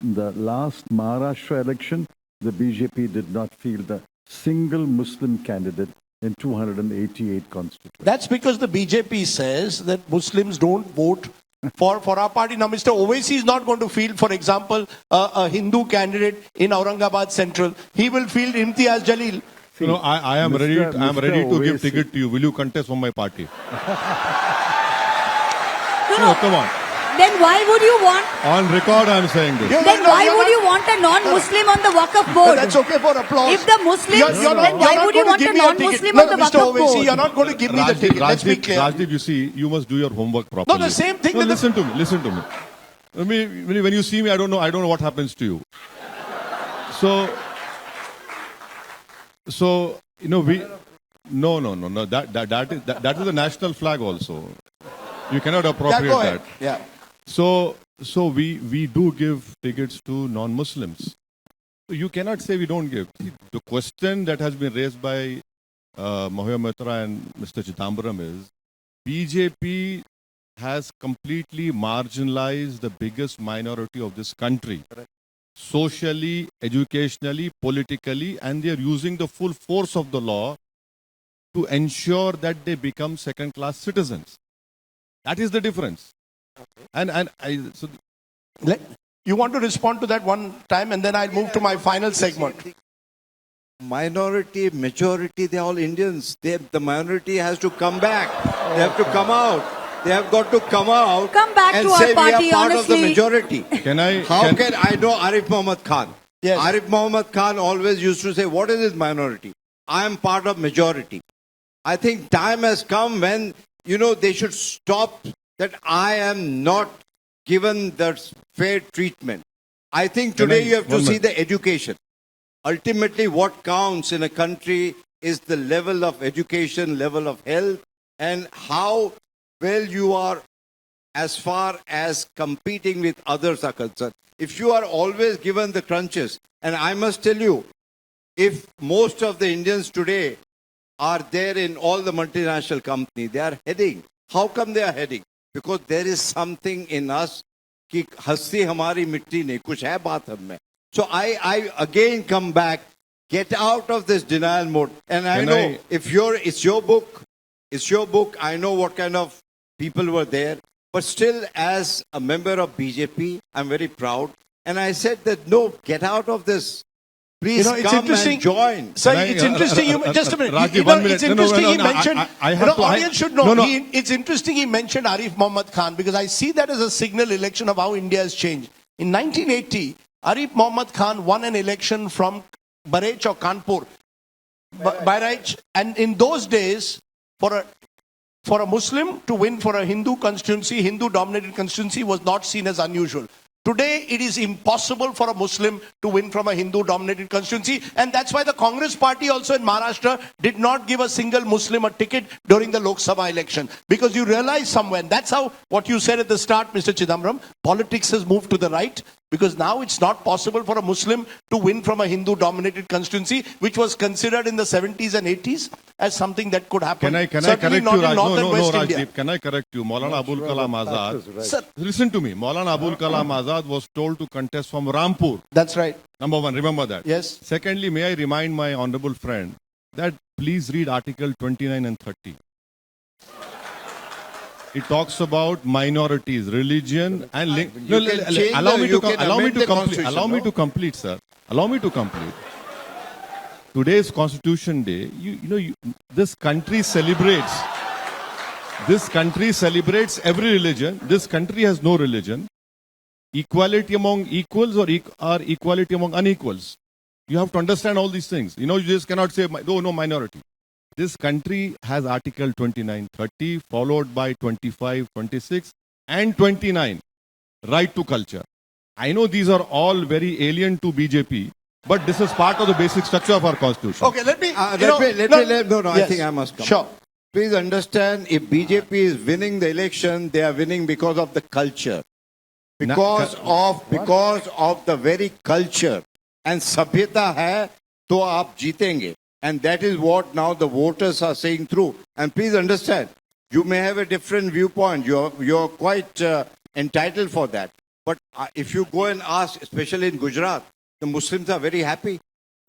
In the last Maharashtra election, the BJP did not field a single Muslim candidate in 288 constituencies. That's because the BJP says that Muslims don't vote for our party. Now, Mr. Owaisi is not going to field, for example, a Hindu candidate in Aurangabad Central. He will field Imtiaz Jalil. No, I am Mr. ready. I am Mr. ready to give Owaisi. ticket to you. Will you contest from my party? No, Come on. then why would you want? On record, I am saying this. Then why would you want a non-Muslim on the Waqf board? That's okay for applause. If the Muslims, You're not- then why you're not would you going to want give a me ticket. non-Muslim No, on the Mr. Waqf Owaisi, board? you're not going to give me the ticket. Let's be clear. Rajdeep, you see, you must do your homework properly. No, the same thing No, with the- listen to me. Listen to me. I mean, when you see me, I don't know what happens to you. So we. No. That is the national flag also. You cannot Yeah, appropriate go ahead. that. Yeah. So we do give tickets to non-Muslims. So you cannot say we don't give. The question that has been raised by Mahua Mitra and Mr. Chidambaram is BJP has completely marginalized the biggest minority of this country. Socially, educationally, politically, and they are using the full force of the law to ensure that they become second-class citizens. That is the difference. So You want to respond to that one time, and then I'll move to my final segment. Minority, majority, they're all Indians. The minority has to come back. They have to come out. They have got to come out. Come back and to our say party, we are part of the honestly. majority. can I? How can I know Arif Mohammed Khan? Yes. Arif Mohammed Khan always used to say, what is this minority? I am part of majority. I think time has come when, they should stop that I am not given the fair treatment. I think today you have to see the education. Ultimately, what counts in a country is the level of education, level of health, and how well you are as far as competing with others are concerned. If you are always given the crunches, and I must tell you, if most of the Indians today are there in all the multinational companies, they are heading. How come they are heading? Because there is something in us कि हस्ती हमारी मिट्टी नहीं कुछ है बात हम में. So I again come back, get out of this denial mode. And I know if it's your book, I know what kind of people were there. But still, as a member of BJP, I'm very proud. And I said that, no, get out of this. Please it's come interesting. and join. Sir, it's interesting. Just a minute. Rajdeep, 1 minute. It's interesting he mentioned. I have to. Audience should know. No. It's interesting he mentioned Arif Mohammed Khan because I see that as a signal election of how India has changed. In 1980, Arif Mohammed Khan won an election from Barech or Kanpur, Barech, and in those days, for a Muslim to win for a Hindu constituency, Hindu-dominated constituency, was not seen as unusual. Today, it is impossible for a Muslim to win from a Hindu-dominated constituency, and that's why the Congress party also in Maharashtra did not give a single Muslim a ticket during the Lok Sabha election. Because you realize somewhere, and that's how what you said at the start, Mr. Chidambaram, politics has moved to the right, because now it's not possible for a Muslim to win from a Hindu-dominated constituency, which was considered in the 70s and 80s as something that could happen. Can I Certainly correct not you, in Raj? North and No, West India. Rajdeep. Can I correct you? Maulana Abul Kalam Azad. Sir, Listen to me. Maulana Abul Kalam Azad was told to contest from Rampur. that's right. Number one, remember that. Yes. Secondly, may I remind my honorable friend that please read Article 29 and 30. It talks about minorities, religion, and link. No, You can change allow the- me you to can allow me amend to the complete. constitution, Allow me no? to complete, sir. Allow me to complete. Today's Constitution Day. This country celebrates. This country celebrates every religion. This country has no religion. Equality among equals or equality among unequals. You have to understand all these things. You just cannot say, no minority. This country has Article 29, 30, followed by 25, 26, and 29, right to culture. I know these are all very alien to BJP, but this is part of the basic structure of our Constitution. Okay, let me. I Yes. think I must come. Sure. Please understand, if BJP is winning the election, they are winning because of the culture. Because of the very culture. And सभ्यता है तो आप जीतेंगे. And that is what now the voters are saying through. And please understand, you may have a different viewpoint. You're quite entitled for that. But if you go and ask, especially in Gujarat, the Muslims are very happy.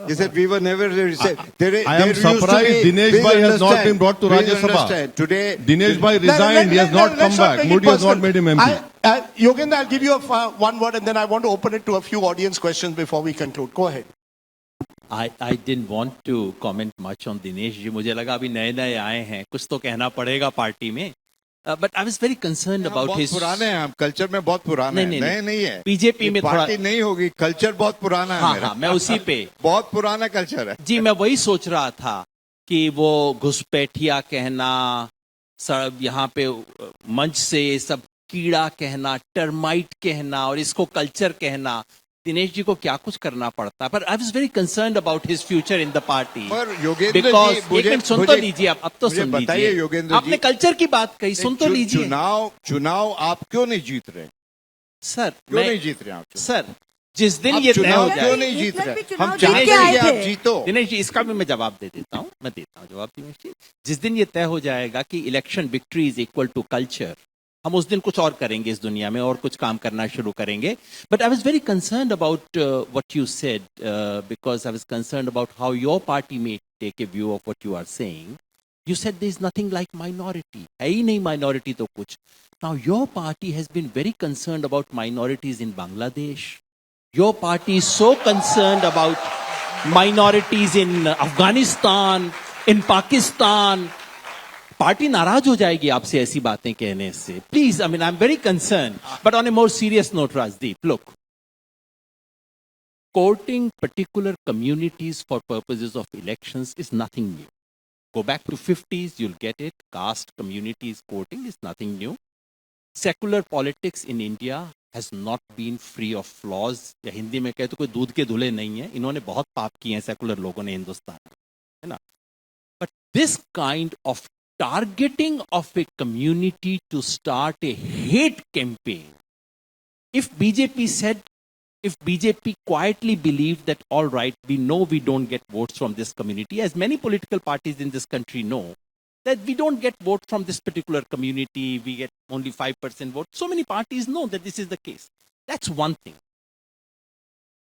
They said we were never said. I am surprised Dinesh Bhai has not been brought to Rajya Sabha. Today, Dinesh Bhai resigned. He has not come back. Modi has not made him MP. Yogendra, I'll give you one word and then I want to open it to a few audience questions before we conclude. Go ahead. I didn't want to comment much on Dinesh ji. मुझे लगा अभी नए नए आए हैं, कुछ तो कहना पड़ेगा पार्टी में. But I was very concerned about his. बहुत पुराने हैं हम, कल्चर में बहुत पुराने हैं, नए नहीं है. बीजेपी में थोड़ा पार्टी नहीं होगी, कल्चर बहुत पुराना है. हाँ, मैं उसी पे बहुत पुराना कल्चर है. जी, मैं वही सोच रहा था कि वो घुसपैठिया कहना, यहाँ पे मंच से सब कीड़ा कहना, टर्माइट कहना और इसको कल्चर कहना, दिनेश जी को क्या कुछ करना पड़ता है. पर आई was very concerned about his future in the party. पर योगेंद्र बिकॉज जी, एक मिनट सुन तो लीजिए, अब तो सुन बताइए लीजिए. योगेंद्र आपने जी, कल्चर की बात कही, सुन तो लीजिए. चुनाव आप क्यों नहीं जीत रहे? सर क्यों नहीं जीत रहे आप? सर, जिस दिन ये तय हो क्यों जाए, नहीं जीत रहे? हम जीत चाहते के हैं आए कि आप थे. जीतो. दिनेश जी इसका भी मैं जवाब दे देता हूँ, मैं देता हूँ जवाब दिनेश जी. जिस दिन ये तय हो जाएगा कि election victory is equal to culture, हम उस दिन कुछ और करेंगे इस दुनिया में और कुछ काम करना शुरू करेंगे. But I was very concerned about what you said, because I was concerned about how your party may take a view of what you are saying. You said there is nothing like minority, है ही नहीं minority तो कुछ. Now your party has been very concerned about minorities in Bangladesh. Your party is so concerned about minorities in Afghanistan, in Pakistan. Party नाराज हो जाएगी आपसे ऐसी बातें कहने से. Please, I am very concern. But on A more serious note, Rajdeep, look, courting particular communities for purposes of elections is nothing new. Go back to 50s, you'll get it. Caste communities courting is nothing new. Secular politics in India has not been free of flaws. या हिंदी में कहे तो कोई दूध के धुले नहीं है. इन्होंने बहुत पाप किए हैं सेकुलर लोगों ने हिंदुस्तान में, है ना. But this kind of targeting of a community to start a hate campaign. If BJP quietly believed that, all right, we know we don't get votes from this community, as many political parties in this country know, that we don't get votes from this particular community, we get only 5% vote. So many parties know that this is the case. That's one thing.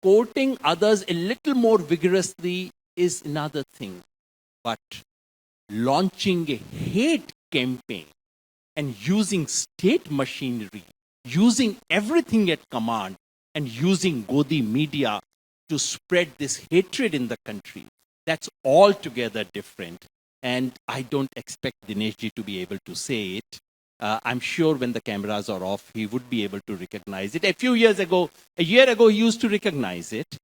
Courting others a little more vigorously is another thing. But launching a hate campaign and using state machinery, using everything at command, and using Godi media to spread this hatred in the country, that's altogether different. And I don't expect Dinesh ji to be able to say it. I'm sure when the cameras are off, he would be able to recognize it. A year ago, he used to recognize it.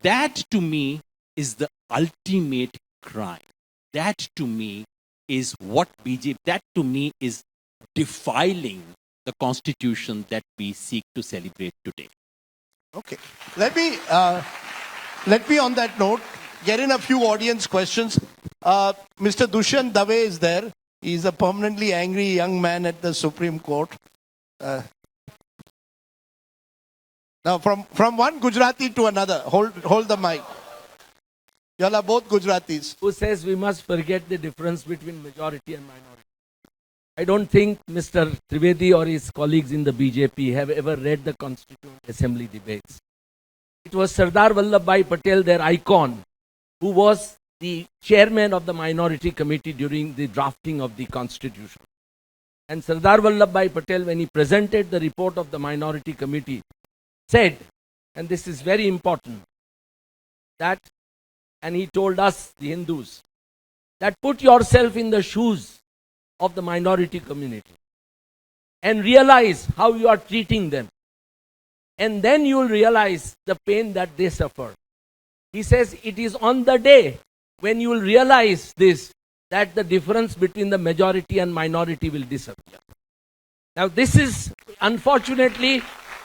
That to me is the ultimate crime. That to me is what BJP, that to me is defiling the constitution that we seek to celebrate today. Okay. Let me on that note get in a few audience questions. Mr. Dushyant Dave is there. He's a permanently angry young man at the Supreme Court. Now from one Gujarati to another, hold the mic. You all are both Gujaratis. Who says we must forget the difference between majority and minority. I don't think Mr. Trivedi or his colleagues in the BJP have ever read the Constituent Assembly debates. It was Sardar Vallabhbhai Patel, their icon, who was the chairman of the minority committee during the drafting of the constitution. And Sardar Vallabhbhai Patel, when he presented the report of the minority committee, said, and this is very important, that, and he told us, the Hindus, that put yourself in the shoes of the minority community and realize how you are treating them. And then you will realize the pain that they suffer. He says it is on the day when you will realize this, that the difference between the majority and minority will disappear. Now this is, unfortunately,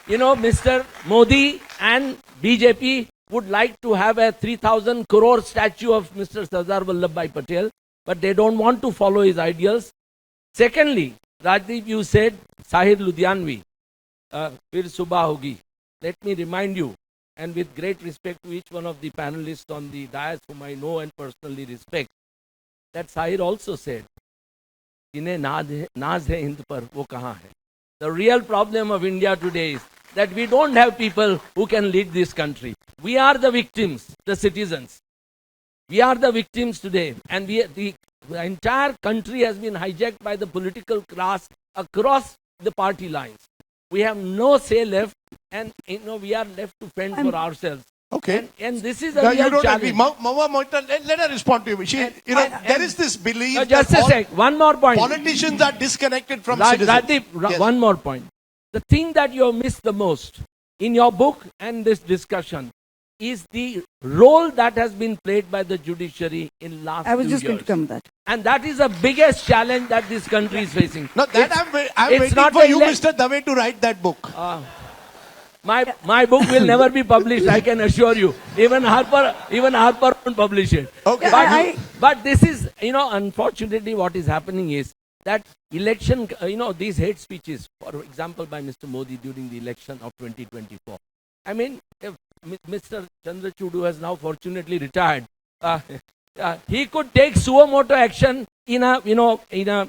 Mr. Modi and BJP would like to have a 3,000 crore statue of Mr. Sardar Vallabhbhai Patel, but they don't want to follow his ideals. Secondly, Rajdeep, you said Sahir Ludhianvi, Fir Subah Hogi. Let me remind you and with great respect to each one of the panelists on the dais whom I know and personally respect, that Sahir also said, जिन्हें नाज है हिंद पर वो कहाँ है? The real problem of India today is that we don't have people who can lead this country. We are the victims, the citizens. We are the victims today, and the entire country has been hijacked by the political class across the party lines. We have no say left, and we are left to fend for ourselves. Okay. And this is a No, real you don't challenge. agree. Mawa Moitan, let her respond to you. There is this belief Just that a all sec. One more point. politicians are disconnected from Ra- citizens. Radeep, Yes. one more point. The thing that you have missed the most in your book and this discussion is the role that has been played by the judiciary in last I was few just going years. to come to that. And that is the biggest challenge that this country is facing. No, that It's- I'm it's waiting not for the you, elect- Mr. Dave, to write that book. My book will never be published, I can assure you. Even Harper won't publish it. Okay. But this is, unfortunately what is happening is that election, these hate speeches, for example, by Mr. Modi during the election of 2024. I mean, if Mr. Chandrachud, who has now fortunately retired, he could take suo motu action in a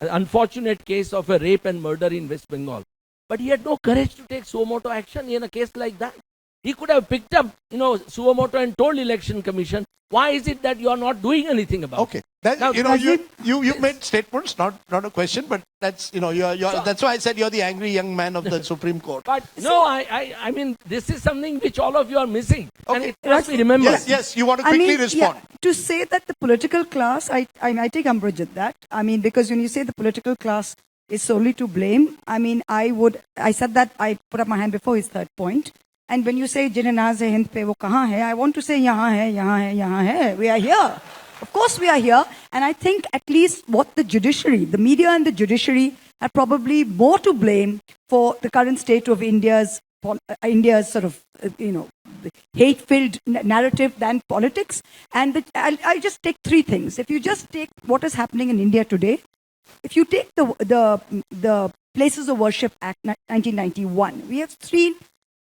unfortunate case of a rape and murder in West Bengal. But he had no courage to take suo motu action in a case like that. He could have picked up, suo motu and told election commission, why is it that you are not doing anything about Okay. it? That, Now, you made statements, not a question, but that's that's why I said you're the angry young man of the Supreme Court. But no, I mean, this is something which all of you are missing. And Okay. it must be remembered. Yes, you want to quickly respond. To say that the political class, I take umbrage at that. I mean, because when you say the political class is solely to blame, I mean, I said that, I put up my hand before his third point. And when you say जिन्हें नाज है हिंद पे वो कहाँ है, I want to say यहाँ है, यहाँ है, यहाँ है. We are here. Of course we are here. And I think at least what the judiciary, the media and the judiciary are probably more to blame for the current state of India's sort of, hate-filled narrative than politics. And I'll just take three things. If you just take what is happening in India today, if you take the Places of Worship Act 1991, we have seen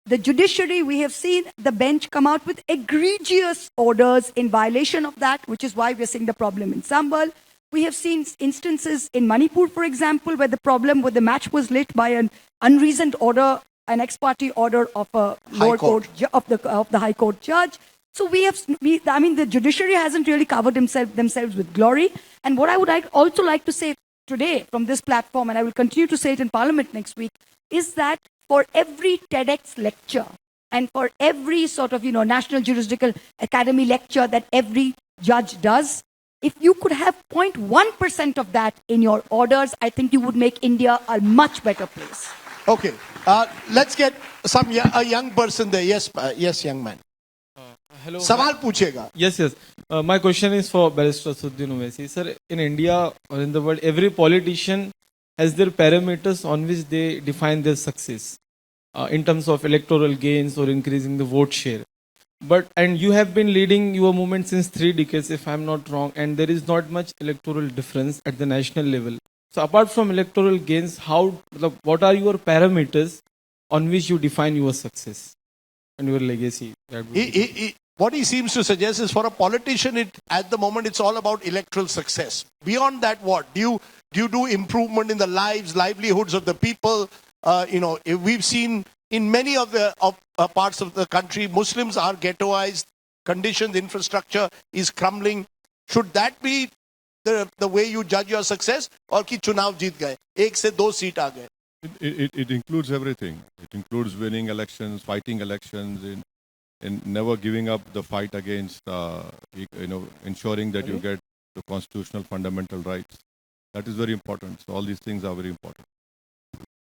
the judiciary, we have seen the bench come out with egregious orders in violation of that, which is why we're seeing the problem in Sambal. We have seen instances in Manipur, for example, where the match was lit by an unreasoned order, an ex parte order of a lower court of the High Court judge. So the judiciary hasn't really covered themselves with glory. And what I would also like to say today from this platform, and I will continue to say it in Parliament next week, is that for every TEDx lecture and for every sort of, National Juridical Academy lecture that every judge does, if you could have 0.1% of that in your orders, I think you would make India a much better place. Okay. Let's get a young person there. Yes, young man. Hello. Sawal पूछेगा. Yes. My question is for Barrister Suddin Owaisi. Sir, in India or in the world, every politician has their parameters on which they define their success in terms of electoral gains or increasing the vote share. And you have been leading your movement since 3 decades, if I'm not wrong, and there is not much electoral difference at the national level. So apart from electoral gains, what are your parameters on which you define your success and your legacy? What he seems to suggest is for a politician, at the moment, it's all about electoral success. Beyond that, what? Do you do improvement in the livelihoods of the people? We've seen in many of the parts of the country, Muslims are ghettoized, conditions, infrastructure is crumbling. Should that be the way you judge your success? Or ki chunav jeet gaye, 1 se 2 seat aa gaye? It includes everything. It includes winning elections, fighting elections, and never giving up the fight against, ensuring that you get the constitutional fundamental rights. That is very important. So all these things are very important.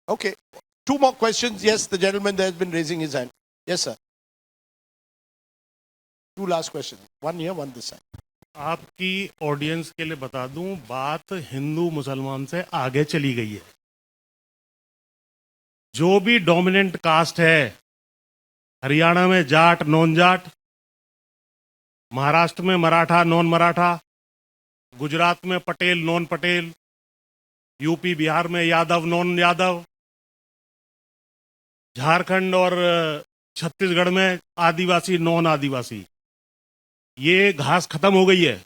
Okay. 2 more questions. Yes, the gentleman there has been raising his hand. Yes, sir. 2 last questions. 1 here, 1 this side. आपकी audience के लिए बता दूं, बात हिंदू मुसलमान से आगे चली गई है. जो भी डोमिनेंट कास्ट है, हरियाणा में जाट नॉन जाट, महाराष्ट्र में मराठा नॉन मराठा, गुजरात में पटेल नॉन पटेल, यूपी बिहार में यादव नॉन यादव, झारखंड और छत्तीसगढ़ में आदिवासी नॉन आदिवासी, ये घास खत्म हो गई है,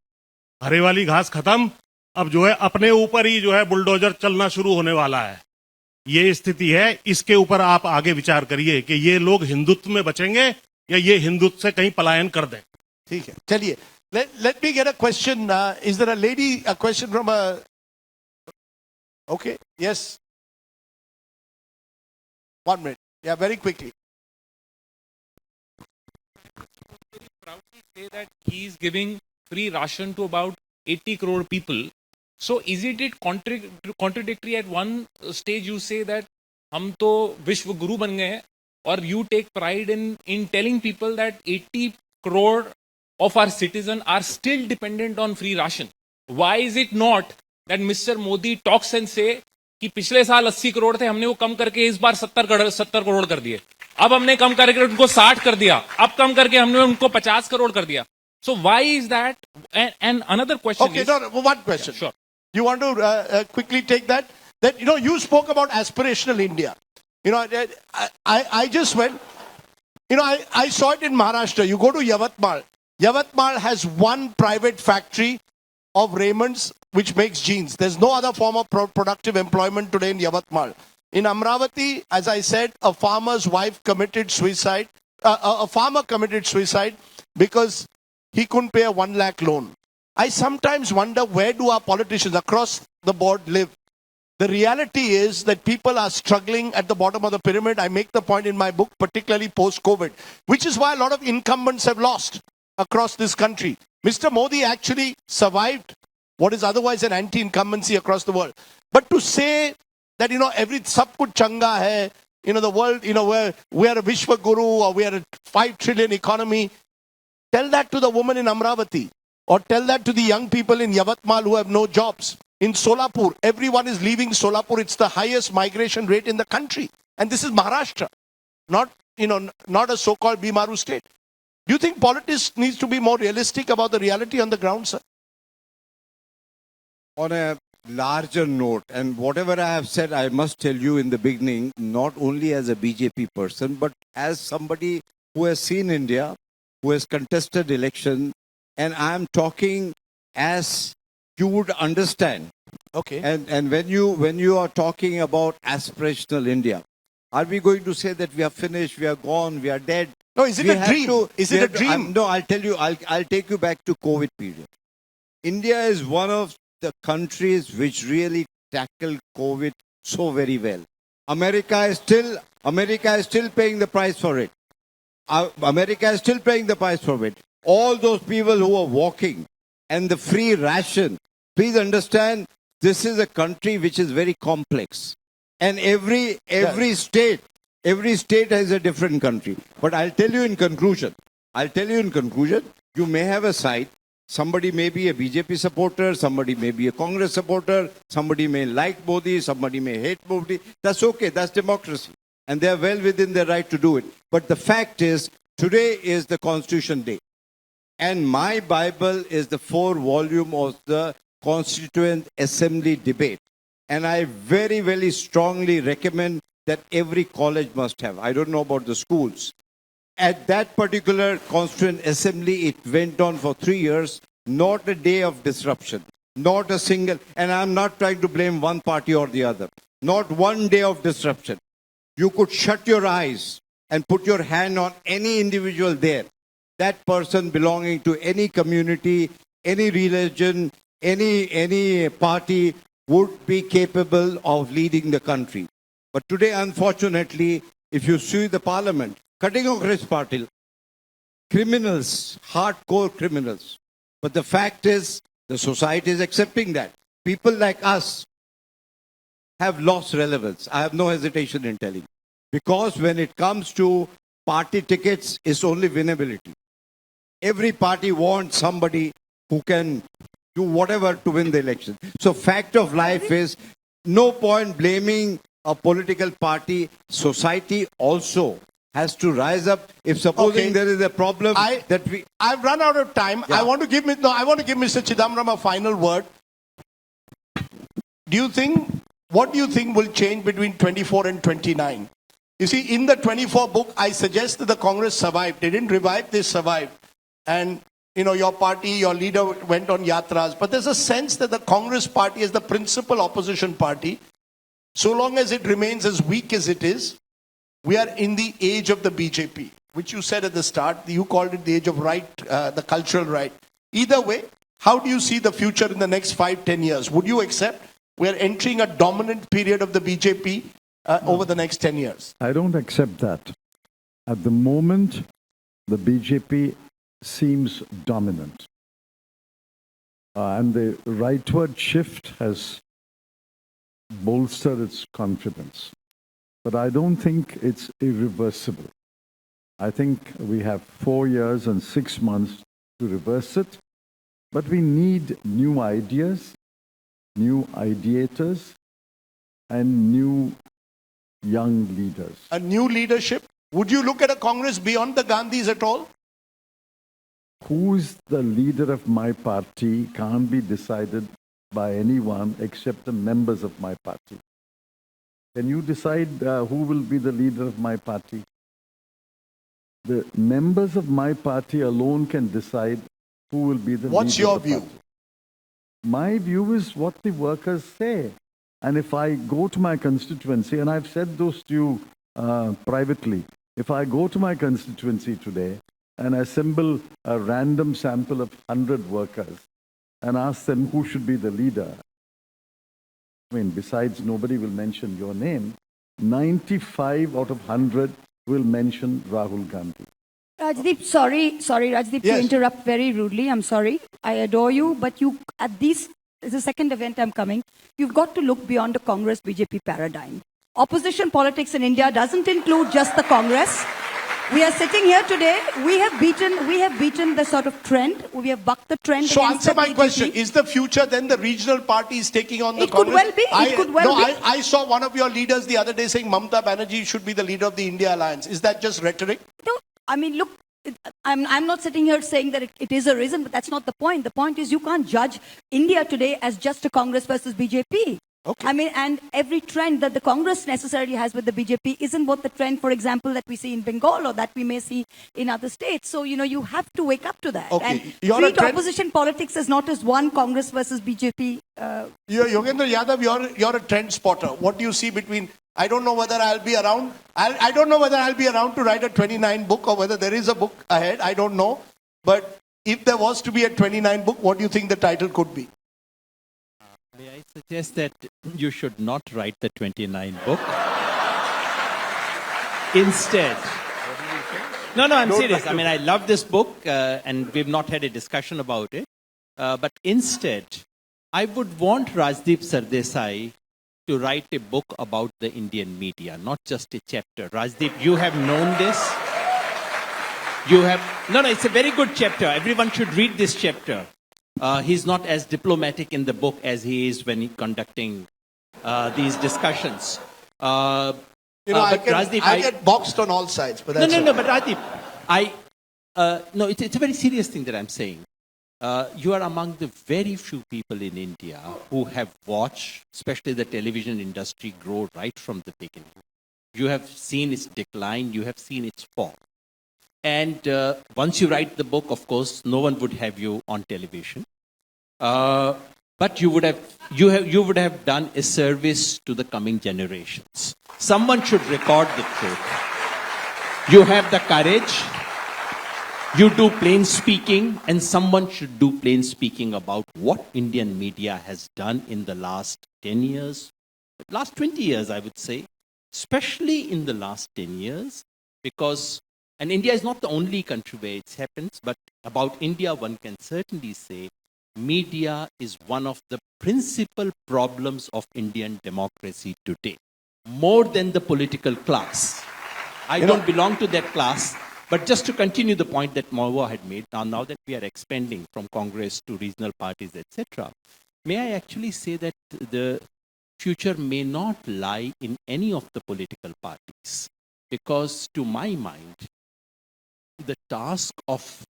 हरे वाली घास खत्म, अब जो है अपने ऊपर ही जो है बुलडोजर चलना शुरू होने वाला है। ये स्थिति है, इसके ऊपर आप आगे विचार करिए कि ये लोग हिंदुत्व में बचेंगे या ये हिंदुत्व से कहीं पलायन कर दें। ठीक है, चलिए, let me get a question. Is there a lady, a question from a, okay, yes, 1 minute, yeah, very quickly. Proudly say that he is giving free ration to about 80 crore people. So isn't it contradictory at one stage you say that हम तो विश्व गुरु बन गए हैं, और you take pride in telling people that 80 crore of our citizens are still dependent on free ration. Why is it not that Mr. Modi talks and say कि पिछले साल 80 करोड़ थे, हमने वो कम करके इस बार 70 करोड़ कर दिए, अब हमने कम करके उनको 60 कर दिया, अब कम करके हमने उनको 50 करोड़ कर दिया. So why is that? And another question Okay, is... no, one question. Sure. You want to quickly take that? That, you know, you spoke about aspirational India. You know, I just went, you know, I saw it in Maharashtra. You go to Yavatmal. Yavatmal has one private factory of Raymond's which makes jeans. There's no other form of productive employment today in Yavatmal. In Amravati, as I said, a farmer's wife committed suicide. A farmer committed suicide because he couldn't pay a 1 lakh loan. I sometimes wonder, where do our politicians across the board live? The reality is that people are struggling at the bottom of the pyramid. I make the point in my book, particularly post-COVID, which is why a lot of incumbents have lost across this country. Mr. Modi actually survived what is otherwise an anti-incumbency across the world. But to say that, you know, sab kuch changa hai, you know, the world, you know, we are a Vishwa Guru or we are a 5 trillion economy, tell that to the woman in Amravati, or tell that to the young people in Yavatmal who have no jobs. In Solapur, everyone is leaving Solapur. It's the highest migration rate in the country. And this is Maharashtra, not, you know, not a so-called Bimaru state. Do you think politics needs to be more realistic about the reality on the ground, sir? On a larger note, and whatever I have said, I must tell you in the beginning, not only as a BJP person, but as somebody who has seen India, who has contested election, and I am talking as you would understand. Okay. And when you are talking about aspirational India, are we going to say that we are finished, we are gone, we are dead? No, is it a dream? Is it a dream? No, I'll tell you, I'll take you back to COVID period. India is one of the countries which really tackled COVID so very well. America is still paying the price for it. America is still paying the price for it. All those people who are walking and the free ration, please understand, this is a country which is very complex. And every state has a different country. But I'll tell you in conclusion, you may have a side. Somebody may be a BJP supporter, somebody may be a Congress supporter, somebody may like Modi, somebody may hate Modi. That's okay, that's democracy. And they are well within their right to do it. But the fact is, today is the Constitution Day. And my Bible is the 4 volume of the Constituent Assembly debate. And I very, very strongly recommend that every college must have. I don't know about the schools. At that particular Constituent Assembly, it went on for 3 years, not a day of disruption, not a single, and I'm not trying to blame one party or the other, not one day of disruption. You could shut your eyes and put your hand on any individual there. That person belonging to any community, any religion, any party would be capable of leading the country. But today, unfortunately, if you see the parliament, cutting across party, criminals, hardcore criminals. But the fact is, the society is accepting that. People like us have lost relevance. I have no hesitation in telling. Because when it comes to party tickets, it's only winnability. Every party wants somebody who can do whatever to win the election. So fact of life is, no point blaming a political party. Society also has to rise up. If supposing there is a problem I've run out of time. Yeah. I want to give Mr. Chidambaram a final word. What do you think will change between 24 and 29? You see, in the 24 book, I suggest that the Congress survived. They didn't revive, they survived. And, you know, your party, your leader went on yatras. But there's a sense that the Congress party is the principal opposition party. So long as it remains as weak as it is, we are in the age of the BJP, which you said at the start. You called it the age of right, the cultural right. Either way, how do you see the future in the next 5-10 years? Would you accept we are entering a dominant period of the BJP over the next 10 years? I don't accept that. At the moment, the BJP seems dominant. And the rightward shift has bolstered its confidence. But I don't think it's irreversible. I think we have 4 years and 6 months to reverse it. But we need new ideas, new ideators, and new young leaders. A new leadership? Would you look at a Congress beyond the Gandhis at all? Who is the leader of my party can't be decided by anyone except the members of my party. Can you decide who will be the leader of my party? The members of my party alone can decide who will be the What's leader your of the view? party. My view is what the workers say. And if I go to my constituency, and I've said those to you privately, if I go to my constituency today and assemble a random sample of 100 workers and ask them who should be the leader, I mean, besides nobody will mention your name, 95 out of 100 will mention Rahul Gandhi. Rajdeep, sorry, Rajdeep, Yes. to interrupt very rudely. I'm sorry. I adore you, but you, at this is the second event I'm coming. You've got to look beyond the Congress BJP paradigm. Opposition politics in India doesn't include just the Congress. We are sitting here today. We have beaten the sort of trend. We have bucked the trend. So against answer the my BJP. question. Is the future then the regional parties taking on the It could Congress? well be. It could well be. I saw one of your leaders the other day saying Mamata Banerjee should be the leader of the India Alliance. Is that just rhetoric? No, I mean, look, I'm not sitting here saying that it is a reason, but that's not the point. The point is you can't judge India today as just a Congress versus BJP. Okay. I mean, and every trend that the Congress necessarily has with the BJP isn't what the trend, for example, that we see in Bengal or that we may see in other states. So, you know, you have to wake up to that. Okay. And You're a treat trend- opposition politics as not as one Congress versus BJP. Yogendra Yadav, you're a trend spotter. What do you see between? I don't know whether I'll be around. I don't know whether I'll be around to write a 29 book or whether there is a book ahead. I don't know. But if there was to be a 29 book, what do you think the title could be? May I suggest that you should not write the 29 book? Instead. No, I'm serious. I mean, I love this book and we've not had a discussion about it. But instead, I would want Rajdeep Sardesai to write a book about the Indian media, not just a chapter. Rajdeep, you have known this. You have... No, it's a very good chapter. Everyone should read this chapter. He's not as diplomatic in the book as he is when he's conducting these discussions. I But Rajdeep, get boxed on all sides. But that's no, but Rajdeep, it's a very serious thing that I'm saying. You are among the very few people in India who have watched, especially the television industry, grow right from the beginning. You have seen its decline, you have seen its fall. And once you write the book, of course, no one would have you on television. But you would have done a service to the coming generations. Someone should record the truth. You have the courage. You do plain speaking, and someone should do plain speaking about what Indian media has done in the last 10 years, last 20 years, I would say, especially in the last 10 years, because, and India is not the only country where it happens, but about India, one can certainly say media is one of the principal problems of Indian democracy today, more than the political class. I don't belong to that class. But just to continue the point that Mahua had made, now that we are expanding from Congress to regional parties, etc., may I actually say that the future may not lie in any of the political parties? Because to my mind, the task of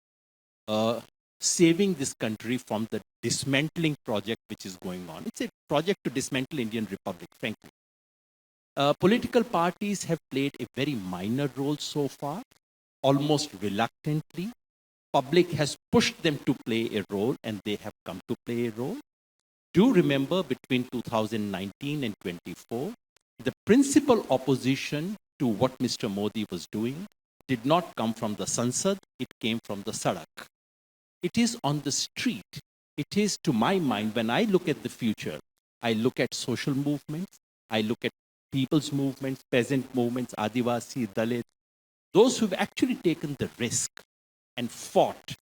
saving this country from the dismantling project which is going on, it's a project to dismantle Indian Republic, frankly. Political parties have played a very minor role so far, almost reluctantly. Public has pushed them to play a role and they have come to play a role. Do remember between 2019 and 24, the principal opposition to what Mr. Modi was doing did not come from the Sansad, it came from the Sadak. It is on the street. It is, to my mind, when I look at the future, I look at social movements, I look at people's movements, peasant movements, Adivasi, Dalit, those who've actually taken the risk and fought.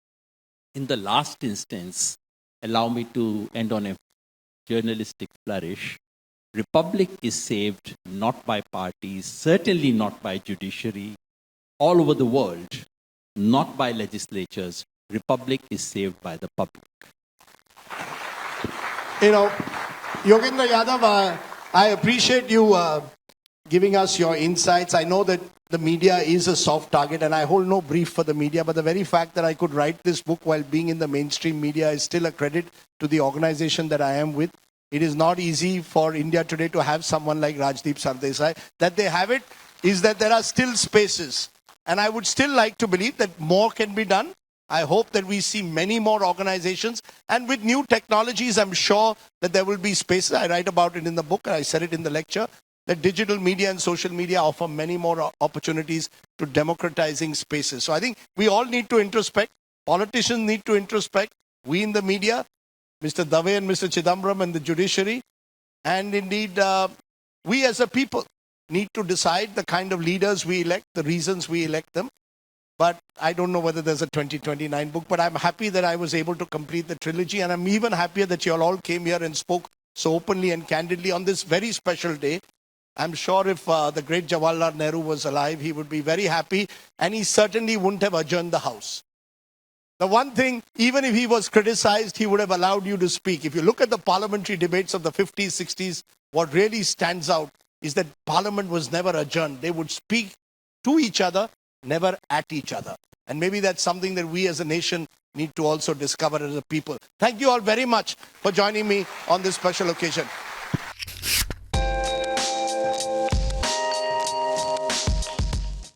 In the last instance, allow me to end on a journalistic flourish. Republic is saved not by parties, certainly not by judiciary, all over the world, not by legislatures. Republic is saved by the public. You know, Yogendra Yadav, I appreciate you giving us your insights. I know that the media is a soft target and I hold no brief for the media, but the very fact that I could write this book while being in the mainstream media is still a credit to the organization that I am with. It is not easy for India today to have someone like Rajdeep Sardesai. That they have it is that there are still spaces. And I would still like to believe that more can be done. I hope that we see many more organizations. And with new technologies, I'm sure that there will be spaces. I write about it in the book, and I said it in the lecture, that digital media and social media offer many more opportunities to democratizing spaces. So I think we all need to introspect. Politicians need to introspect. We in the media, Mr. Dave and Mr. Chidambaram and the judiciary, and indeed we as a people need to decide the kind of leaders we elect, the reasons we elect them. But I don't know whether there's a 2029 book, but I'm happy that I was able to complete the trilogy, and I'm even happier that you all came here and spoke so openly and candidly on this very special day. I'm sure if the great Jawaharlal Nehru was alive, he would be very happy, and he certainly wouldn't have adjourned the House. The one thing, even if he was criticized, he would have allowed you to speak. If you look at the parliamentary debates of the 50s, 60s, what really stands out is that Parliament was never adjourned. They would speak to each other, never at each other. And maybe that's something that we as a nation need to also discover as a people. Thank you all very much for joining me on this special occasion.